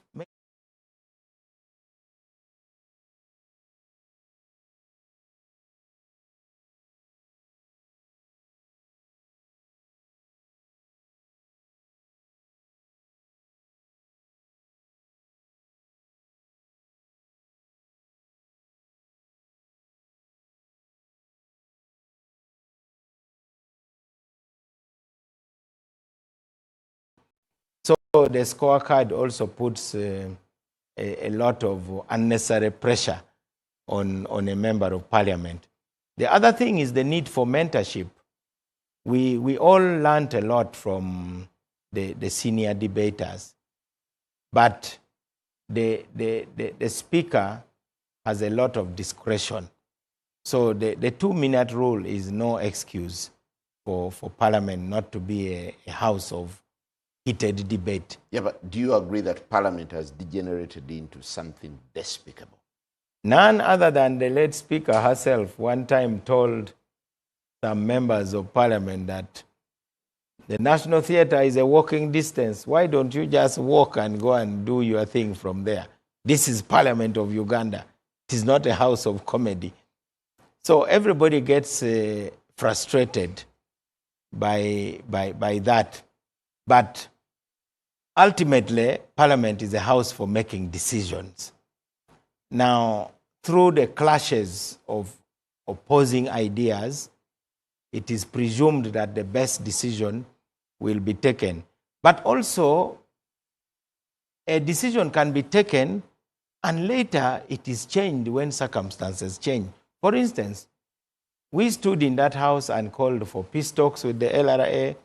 So the scorecard also puts a lot of unnecessary pressure on a member of parliament. The other thing is the need for mentorship. We all learned a lot from the senior debaters, but the speaker has a lot of discretion. So the 2-minute rule is no excuse for parliament not to be a house of heated debate. Yeah, but do you agree that parliament has degenerated into something despicable? None other than the late speaker herself one time told some members of parliament that the National Theatre is a walking distance. Why don't you just walk and go and do your thing from there? This is Parliament of Uganda. It is not a house of comedy. So everybody gets frustrated by that. But ultimately, Parliament is a house for making decisions. Now, through the clashes of opposing ideas, it is presumed that the best decision will be taken. But also, a decision can be taken and later it is changed when circumstances change. For instance, we stood in that house and called for peace talks with the LRA.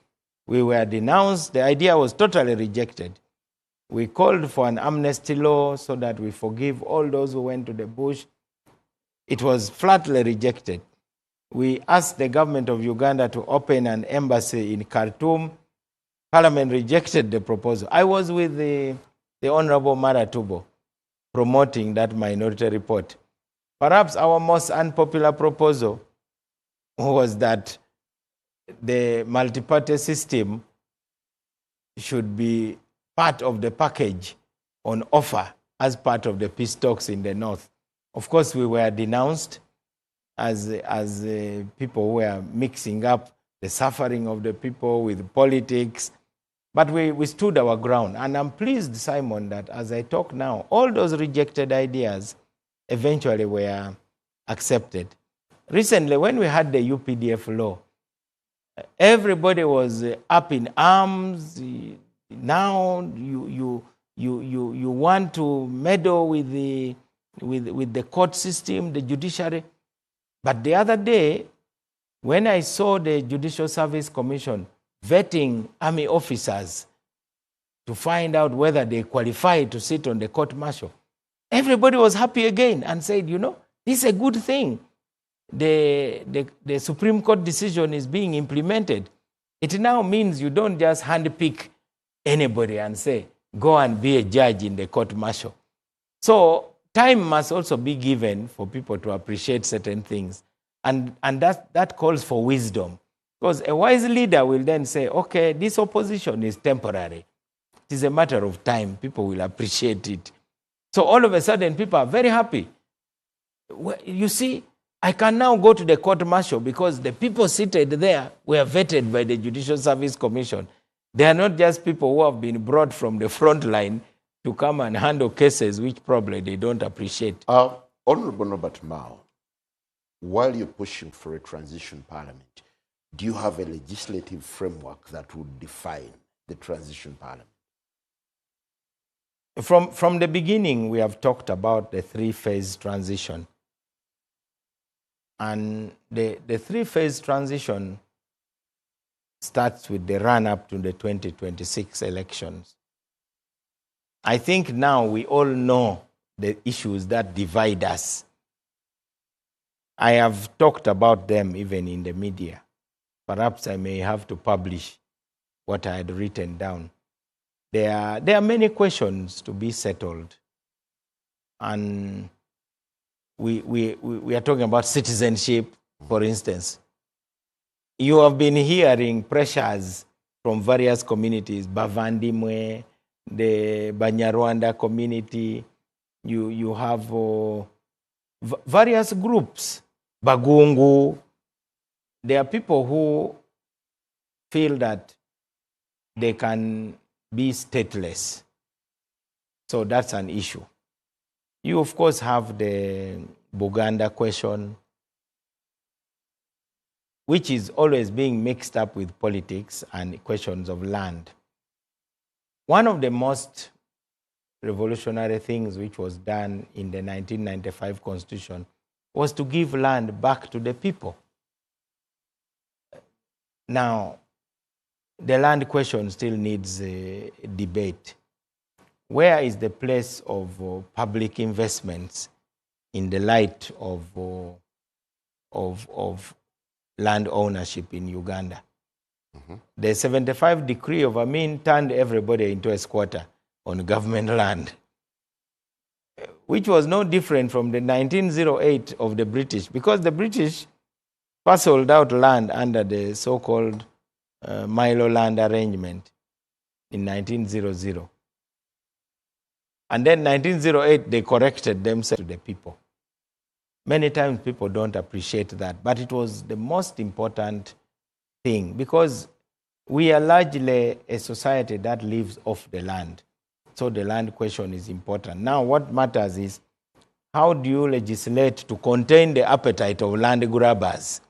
We were denounced. The idea was totally rejected. We called for an amnesty law so that we forgive all those who went to the bush. It was flatly rejected. We asked the government of Uganda to open an embassy in Khartoum. Parliament rejected the proposal. I was with the Honorable Maratubo promoting that minority report. Perhaps our most unpopular proposal was that the multi-party system should be part of the package on offer as part of the peace talks in the north. Of course, we were denounced as people who were mixing up the suffering of the people with politics. But we stood our ground. And I'm pleased, Simon, that as I talk now, all those rejected ideas eventually were accepted. Recently, when we had the UPDF law, everybody was up in arms. Now you want to meddle with the court system, the judiciary. But the other day, when I saw the Judicial Service Commission vetting army officers to find out whether they qualify to sit on the court martial, everybody was happy again and said, this is a good thing. The Supreme Court decision is being implemented. It now means you don't just handpick anybody and say, go and be a judge in the court martial. So time must also be given for people to appreciate certain things. And that calls for wisdom. Because a wise leader will then say, okay, this opposition is temporary. It is a matter of time. People will appreciate it. So all of a sudden, people are very happy. You see, I can now go to the court martial because the people seated there were vetted by the Judicial Service Commission. They are not just people who have been brought from the front line to come and handle cases which probably they don't appreciate. Honorable Norbert Mao, while you're pushing for a transition parliament, do you have a legislative framework that would define the transition parliament? From the beginning, we have talked about the three-phase transition. And the three-phase transition starts with the run-up to the 2026 elections. I think now we all know the issues that divide us. I have talked about them even in the media. Perhaps I may have to publish what I had written down. There are many questions to be settled. And we are talking about citizenship, for instance. You have been hearing pressures from various communities, Bavandimwe, the Banyarwanda community. You have various groups, Bagungu. There are people who feel that they can be stateless. So that's an issue. You, of course, have the Buganda question, which is always being mixed up with politics and questions of land. One of the most revolutionary things which was done in the 1995 Constitution was to give land back to the people. Now, the land question still needs a debate. Where is the place of public investments in the light of land ownership in Uganda? Mm-hmm. The 75 decree of Amin turned everybody into a squatter on government land, which was no different from the 1908 of the British, because the British parceled out land under the so-called Milo Land Arrangement in 1900. And then 1908, they corrected themselves to the people. Many times people don't appreciate that, but it was the most important thing because we are largely a society that lives off the land. So the land question is important. Now what matters is how do you legislate to contain the appetite of land grabbers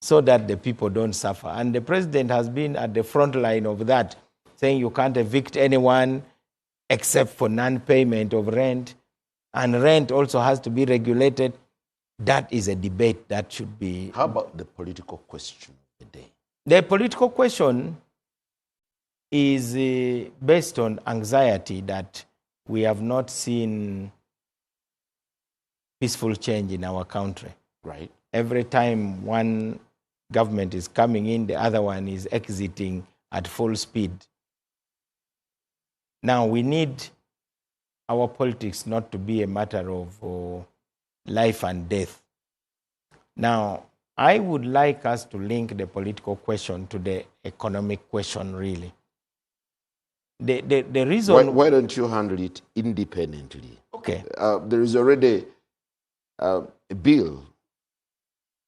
so that the people don't suffer? And the president has been at the front line of that, saying you can't evict anyone except for non-payment of rent. And rent also has to be regulated. That is a debate that should be... How about the political question of the day? The political question is based on anxiety that we have not seen peaceful change in our country. Right. Every time one government is coming in, the other one is exiting at full speed. Now, we need our politics not to be a matter of life and death. Now, I would like us to link the political question to the economic question, really. The reason... Why don't you handle it independently? Okay. There is already a bill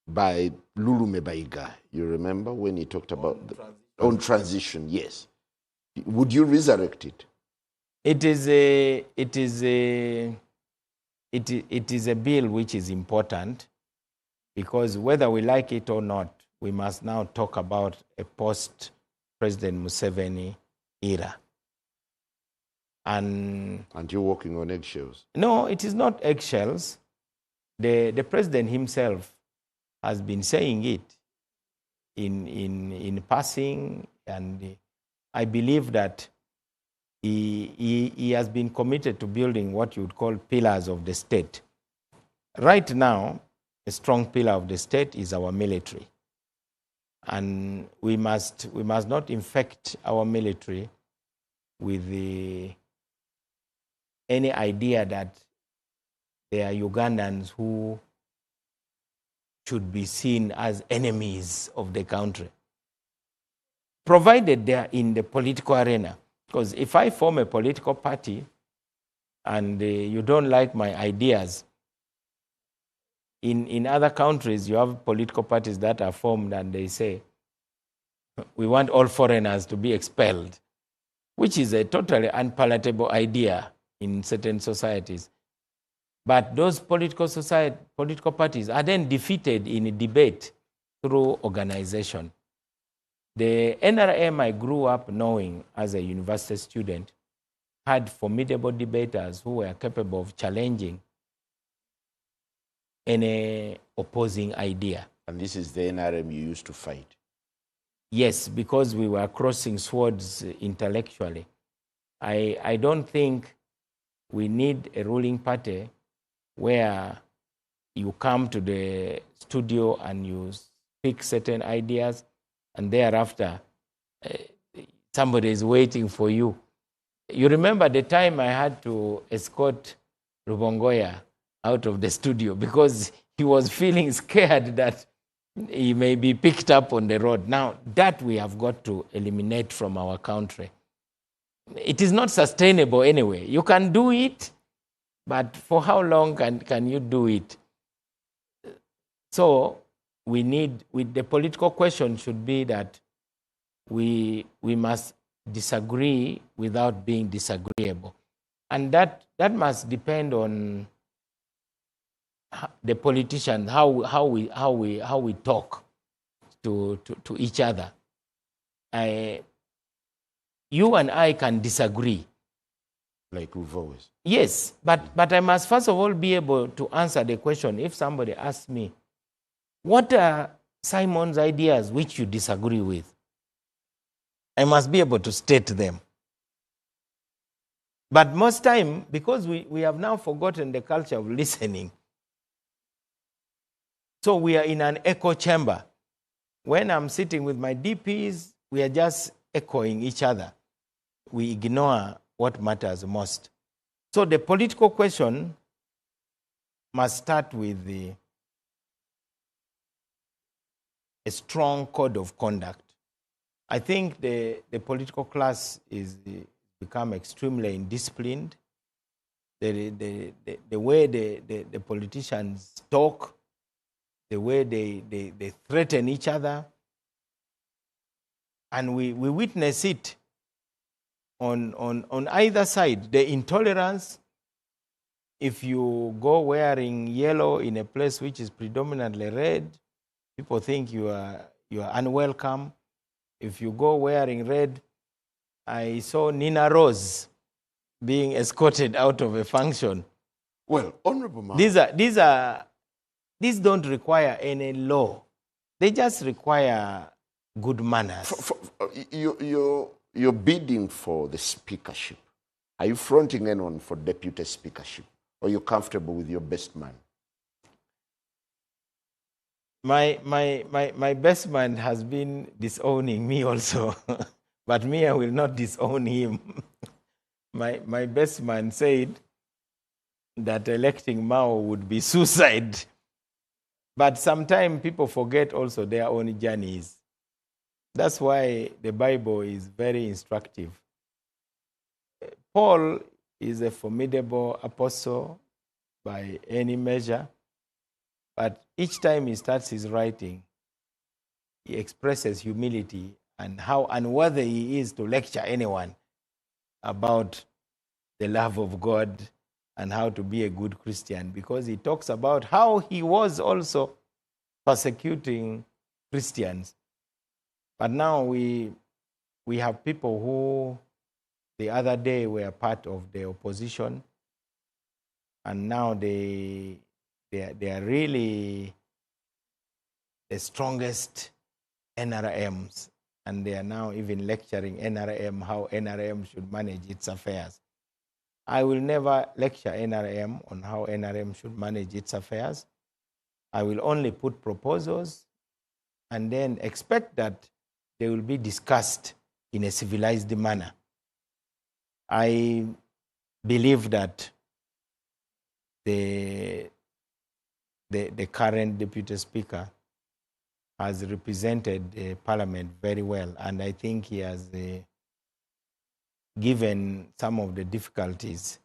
by Lulu Mebaiga. You remember when he talked about on transition? Yes. Would you resurrect it? It is a bill which is important because whether we like it or not, we must now talk about a post-President Museveni era. And you're walking on eggshells? No, it is not eggshells. The president himself has been saying it in passing, and I believe that he has been committed to building what you would call pillars of the state. Right now, a strong pillar of the state is our military. And we must not infect our military with any idea that they are Ugandans who should be seen as enemies of the country, provided they are in the political arena. Because if I form a political party and you don't like my ideas, in other countries, you have political parties that are formed and they say, we want all foreigners to be expelled, which is a totally unpalatable idea in certain societies. But those political parties are then defeated in a debate through organization. The NRM I grew up knowing as a university student had formidable debaters who were capable of challenging any opposing idea. And this is the NRM you used to fight? Yes, because we were crossing swords intellectually. I don't think we need a ruling party where you come to the studio and you speak certain ideas and thereafter somebody is waiting for you. You remember the time I had to escort Rubongoya out of the studio because he was feeling scared that he may be picked up on the road. Now, that we have got to eliminate from our country. It is not sustainable anyway. You can do it, but for how long can you do it? So the political question should be that we must disagree without being disagreeable. And that must depend on the politicians, how we talk to each other. You and I can disagree. Like we've always. Yes, but I must first of all be able to answer the question. If somebody asks me, what are Simon's ideas which you disagree with? I must be able to state them. But most time, because we have now forgotten the culture of listening, so we are in an echo chamber. When I'm sitting with my DPs, we are just echoing each other. We ignore what matters most. So the political question must start with a strong code of conduct. I think the political class is become extremely indisciplined. The way the politicians talk, the way they threaten each other, and we witness it on either side. The intolerance, if you go wearing yellow in a place which is predominantly red, people think you are unwelcome. If you go wearing red, I saw Nina Rose being escorted out of a function. Well, Honorable Mao, these don't require any law. They just require good manners. You're bidding for the speakership. Are you fronting anyone for deputy speakership? Or are you comfortable with your best man? My best man has been disowning me also. But me, I will not disown him. My best man said that electing Mao would be suicide. But sometimes people forget also their own journeys. That's why the Bible is very instructive. Paul is a formidable apostle by any measure, but each time he starts his writing, he expresses humility and how unworthy he is to lecture anyone about the love of God and how to be a good Christian, because he talks about how he was also persecuting Christians. But now we have people who the other day were part of the opposition, and now they are really the strongest NRMs. and they are now even lecturing NRM how NRM should manage its affairs. I will never lecture NRM on how NRM should manage its affairs. I will only put proposals and then expect that they will be discussed in a civilized manner. I believe that the current Deputy Speaker has represented the Parliament very well, and I think he has given some of the difficulties.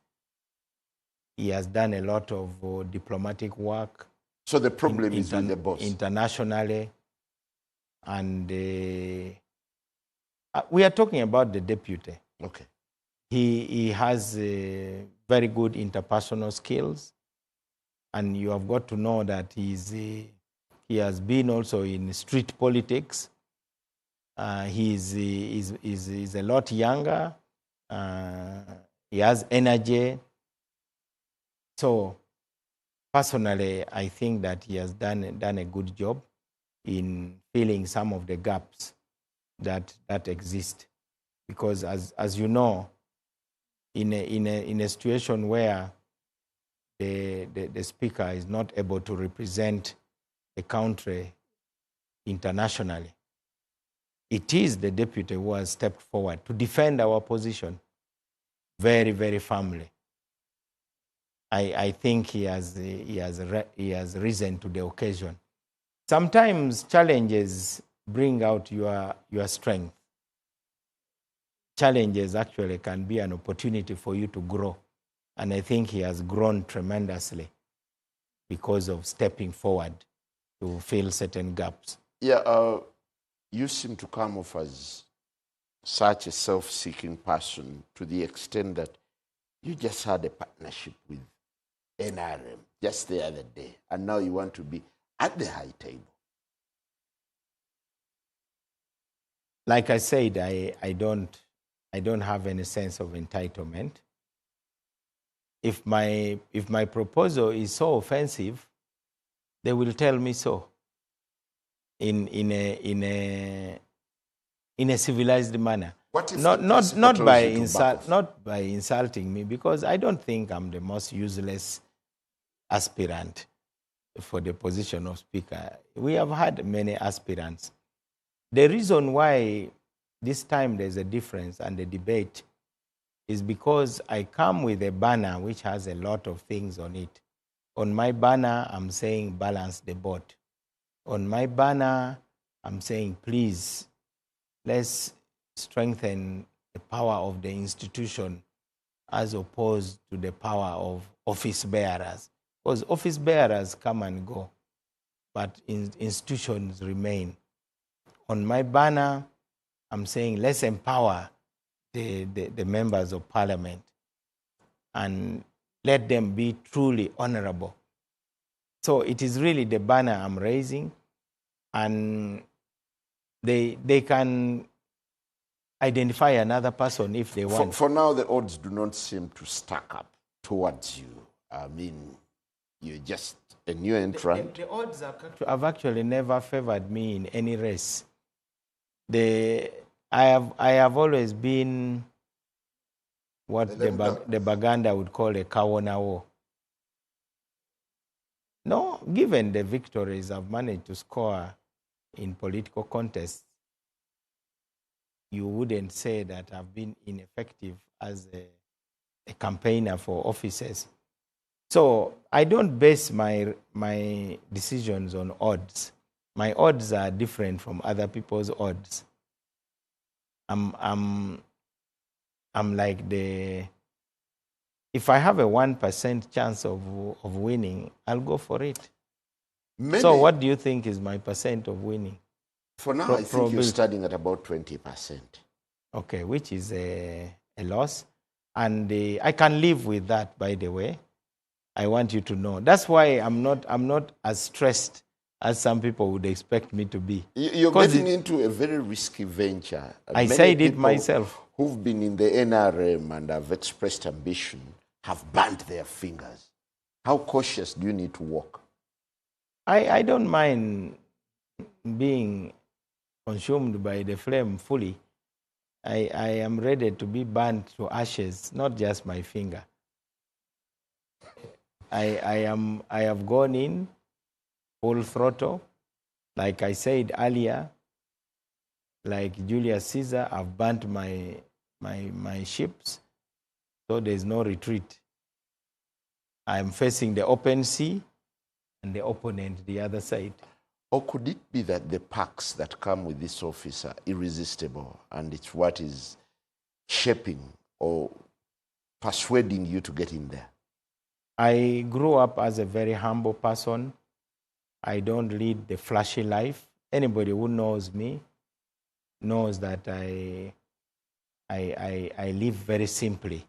He has done a lot of diplomatic work. So the problem is with the boss? Internationally. And we are talking about the deputy. Okay. He has very good interpersonal skills. And you have got to know that he has been also in street politics. He's a lot younger. He has energy. So personally, I think that he has done a good job in filling some of the gaps that exist. Because as you know, in a situation where the speaker is not able to represent the country internationally, it is the deputy who has stepped forward to defend our position very, very firmly. I think he has risen to the occasion. Sometimes challenges bring out your strength. Challenges actually can be an opportunity for you to grow. And I think he has grown tremendously because of stepping forward to fill certain gaps. Yeah, you seem to come off as such a self-seeking person to the extent that you just had a partnership with NRM just the other day, and now you want to be at the high table. Like I said, I don't have any sense of entitlement. If my proposal is so offensive, they will tell me so in a civilized manner. What if not by insulting me, because I don't think I'm the most useless aspirant for the position of speaker. We have had many aspirants. The reason why this time there's a difference and the debate is because I come with a banner which has a lot of things on it. On my banner, I'm saying balance the boat. On my banner, I'm saying, please, let's strengthen the power of the institution as opposed to the power of office bearers. Because office bearers come and go, but institutions remain. On my banner, I'm saying let's empower the members of Parliament and let them be truly honorable. So it is really the banner I'm raising, and they can identify another person if they want. For now, the odds do not seem to stack up towards you. I mean, you're just a new entrant. The odds have actually never favored me in any race. I have always been what the Baganda would call a Kawonawo. No, given the victories I've managed to score in political contests, you wouldn't say that I've been ineffective as a campaigner for offices. So I don't base my decisions on odds. My odds are different from other people's odds. I'm like if I have a 1% chance of winning, I'll go for it. So what do you think is my percent of winning? For now, I think you're starting at about 20%. Okay, which is a loss. And I can live with that, by the way. I want you to know. That's why I'm not as stressed as some people would expect me to be. You're getting into a very risky venture. I said it myself. Who've been in the NRM and have expressed ambition have burnt their fingers. How cautious do you need to walk? I don't mind being consumed by the flame fully, I am ready to be burnt to ashes, not just my finger. I have gone in full throttle. Like I said earlier, like Julius Caesar, I've burnt my ships, so there's no retreat. I'm facing the open sea and the opponent the other side. Or could it be that the perks that come with this office are irresistible and it's what is shaping or persuading you to get in there? I grew up as a very humble person. I don't lead the flashy life. Anybody who knows me knows that I live very simply.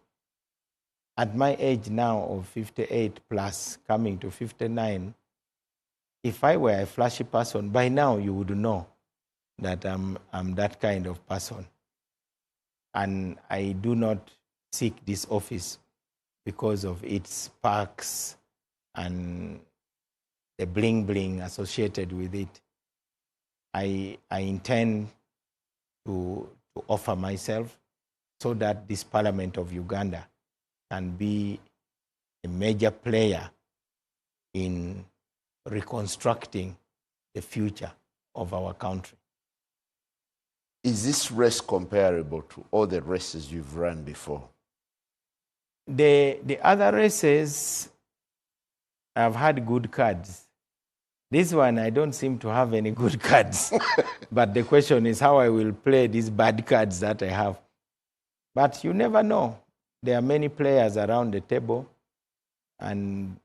At my age now of 58 plus, coming to 59, if I were a flashy person, by now you would know that I'm that kind of person. And I do not seek this office because of its perks and the bling-bling associated with it. I intend to offer myself so that this Parliament of Uganda can be a major player in reconstructing the future of our country. Is this race comparable to all the races you've run before? The other races, I've had good cards. This one, I don't seem to have any good cards. But the question is how I will play these bad cards that I have. But you never know. There are many players around the table, and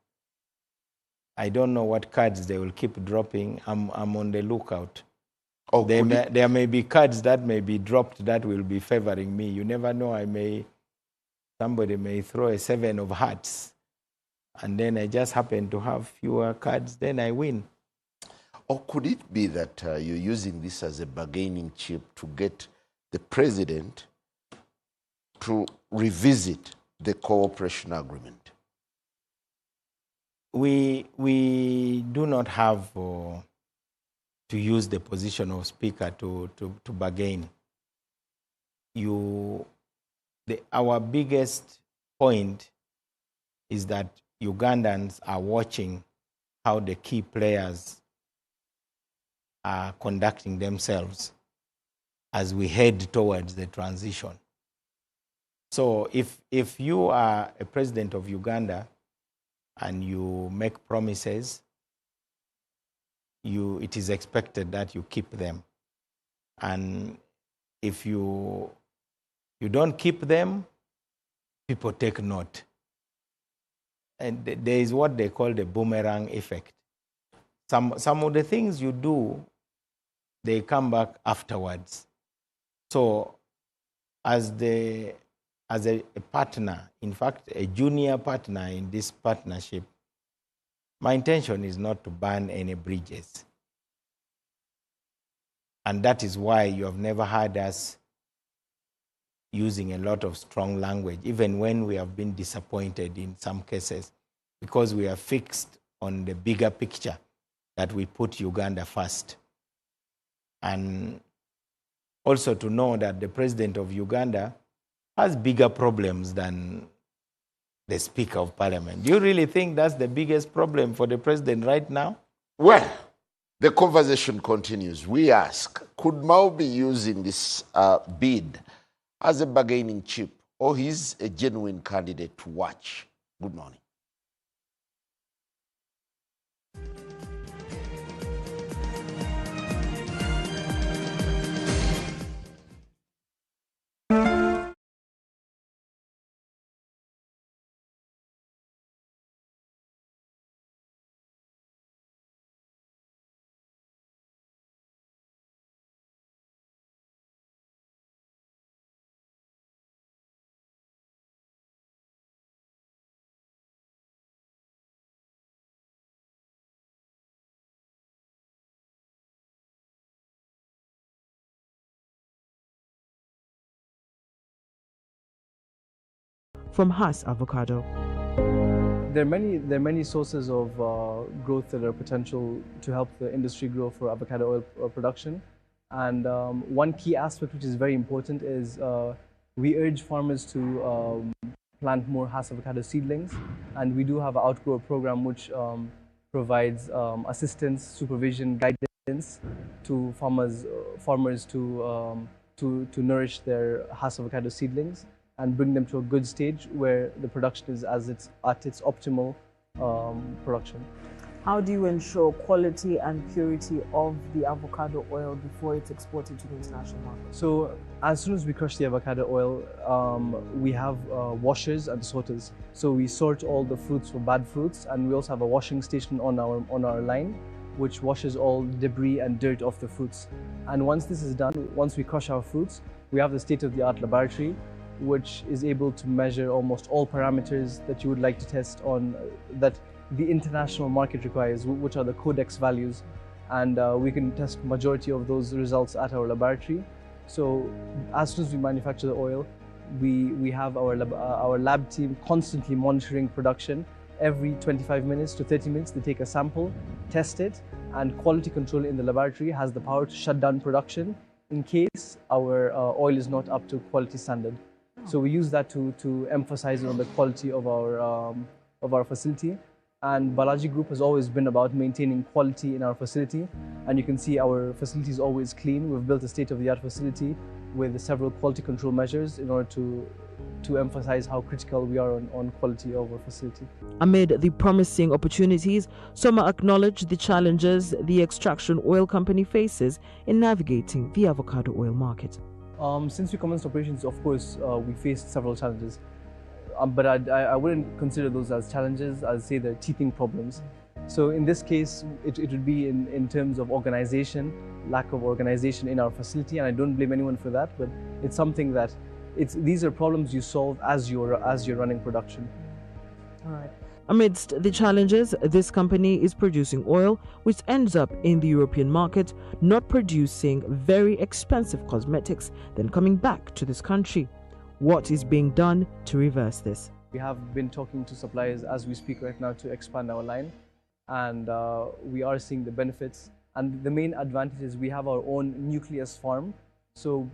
I don't know what cards they will keep dropping. I'm on the lookout. Oh, there may be cards that may be dropped that will be favoring me. You never know. Somebody may throw a 7 of hearts, and then I just happen to have fewer cards, then I win. Or could it be that you're using this as a bargaining chip to get the president to revisit the cooperation agreement? We do not have to use the position of speaker to bargain. Our biggest point is that Ugandans are watching how the key players are conducting themselves as we head towards the transition. So if you are a president of Uganda and you make promises, it is expected that you keep them. And if you don't keep them, people take note. And there is what they call the boomerang effect. Some of the things you do, they come back afterwards. So as a partner, in fact, a junior partner in this partnership, my intention is not to burn any bridges. And that is why you have never heard us using a lot of strong language, even when we have been disappointed in some cases, because we are fixed on the bigger picture that we put Uganda first. And also to know that the president of Uganda has bigger problems than the Speaker of Parliament. Do you really think that's the biggest problem for the president right now? Well, the conversation continues. We ask, could Mao be using this bid as a bargaining chip, or he's a genuine candidate to watch? Good morning. From Haas Avocado. There are many sources of growth that are potential to help the industry grow for avocado oil production. And one key aspect which is very important is we urge farmers to plant more Hass avocado seedlings, and we do have an outgrower program which provides assistance, supervision, guidance to farmers to nourish their Hass avocado seedlings and bring them to a good stage where the production is at its optimal production. How do you ensure quality and purity of the avocado oil before it's exported to the international market? So as soon as we crush the avocado oil, we have washers and sorters. So we sort all the fruits for bad fruits, and we also have a washing station on our line, which washes all debris and dirt off the fruits. And once this is done, once we crush our fruits, we have the state-of-the-art laboratory, which is able to measure almost all parameters that you would like to test on that the international market requires, which are the codex values, and we can test majority of those results at our laboratory. So as soon as we manufacture the oil, we have our lab team constantly monitoring production. Every 25 minutes to 30 minutes, they take a sample, test it, and quality control in the laboratory has the power to shut down production in case our oil is not up to quality standard. So we use that to emphasize on the quality of our facility. And Balaji Group has always been about maintaining quality in our facility. And you can see our facility is always clean. We've built a state-of-the-art facility with several quality control measures in order to emphasize how critical we are on quality of our facility. Amid the promising opportunities, Soma acknowledged the challenges the extraction oil company faces in navigating the avocado oil market. Since we commenced operations, of course, we faced several challenges. But I wouldn't consider those as challenges. I'd say they're teething problems. So in this case, it would be in terms of organization, lack of organization in our facility, and I don't blame anyone for that, but it's something that these are problems you solve as you're running production. All right. Amidst the challenges, this company is producing oil which ends up in the European market, not producing very expensive cosmetics, then coming back to this country. What is being done to reverse this? We have been talking to suppliers as we speak right now to expand our line, and we are seeing the benefits. And the main advantage is we have our own nucleus farm, so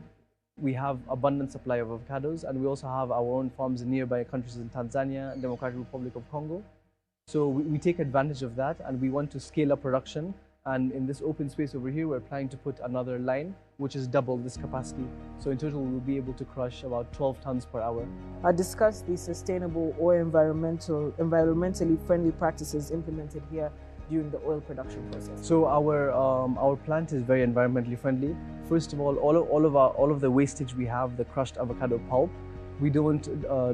we have abundant supply of avocados, and we also have our own farms in nearby countries in Tanzania and Democratic Republic of Congo. So we take advantage of that, and we want to scale up production. And in this open space over here, we're planning to put another line, which is double this capacity. So in total, we'll be able to crush about 12 tons per hour. Discuss the sustainable or environmentally friendly practices implemented here during the oil production process. So our plant is very environmentally friendly. First of all of the wastage we have, the crushed avocado pulp, we don't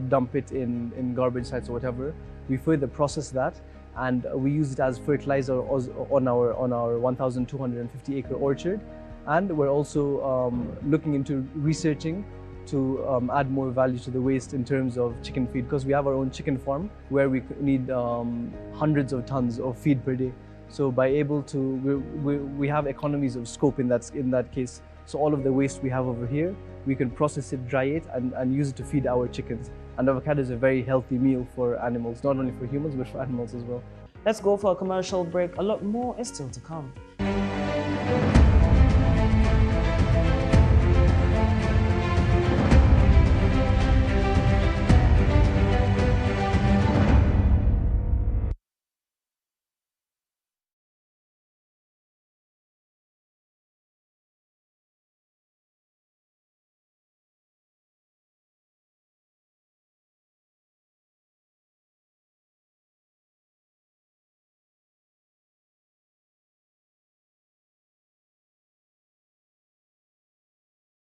dump it in garbage sites or whatever. We further process that, and we use it as fertilizer on our 1,250 acre orchard. And we're also looking into researching to add more value to the waste in terms of chicken feed, because we have our own chicken farm where we need hundreds of tons of feed per day. So by able to, we have economies of scope in that case. So all of the waste we have over here, we can process it, dry it, and use it to feed our chickens. And avocado is a very healthy meal for animals, not only for humans, but for animals as well. Let's go for a commercial break. A lot more is still to come.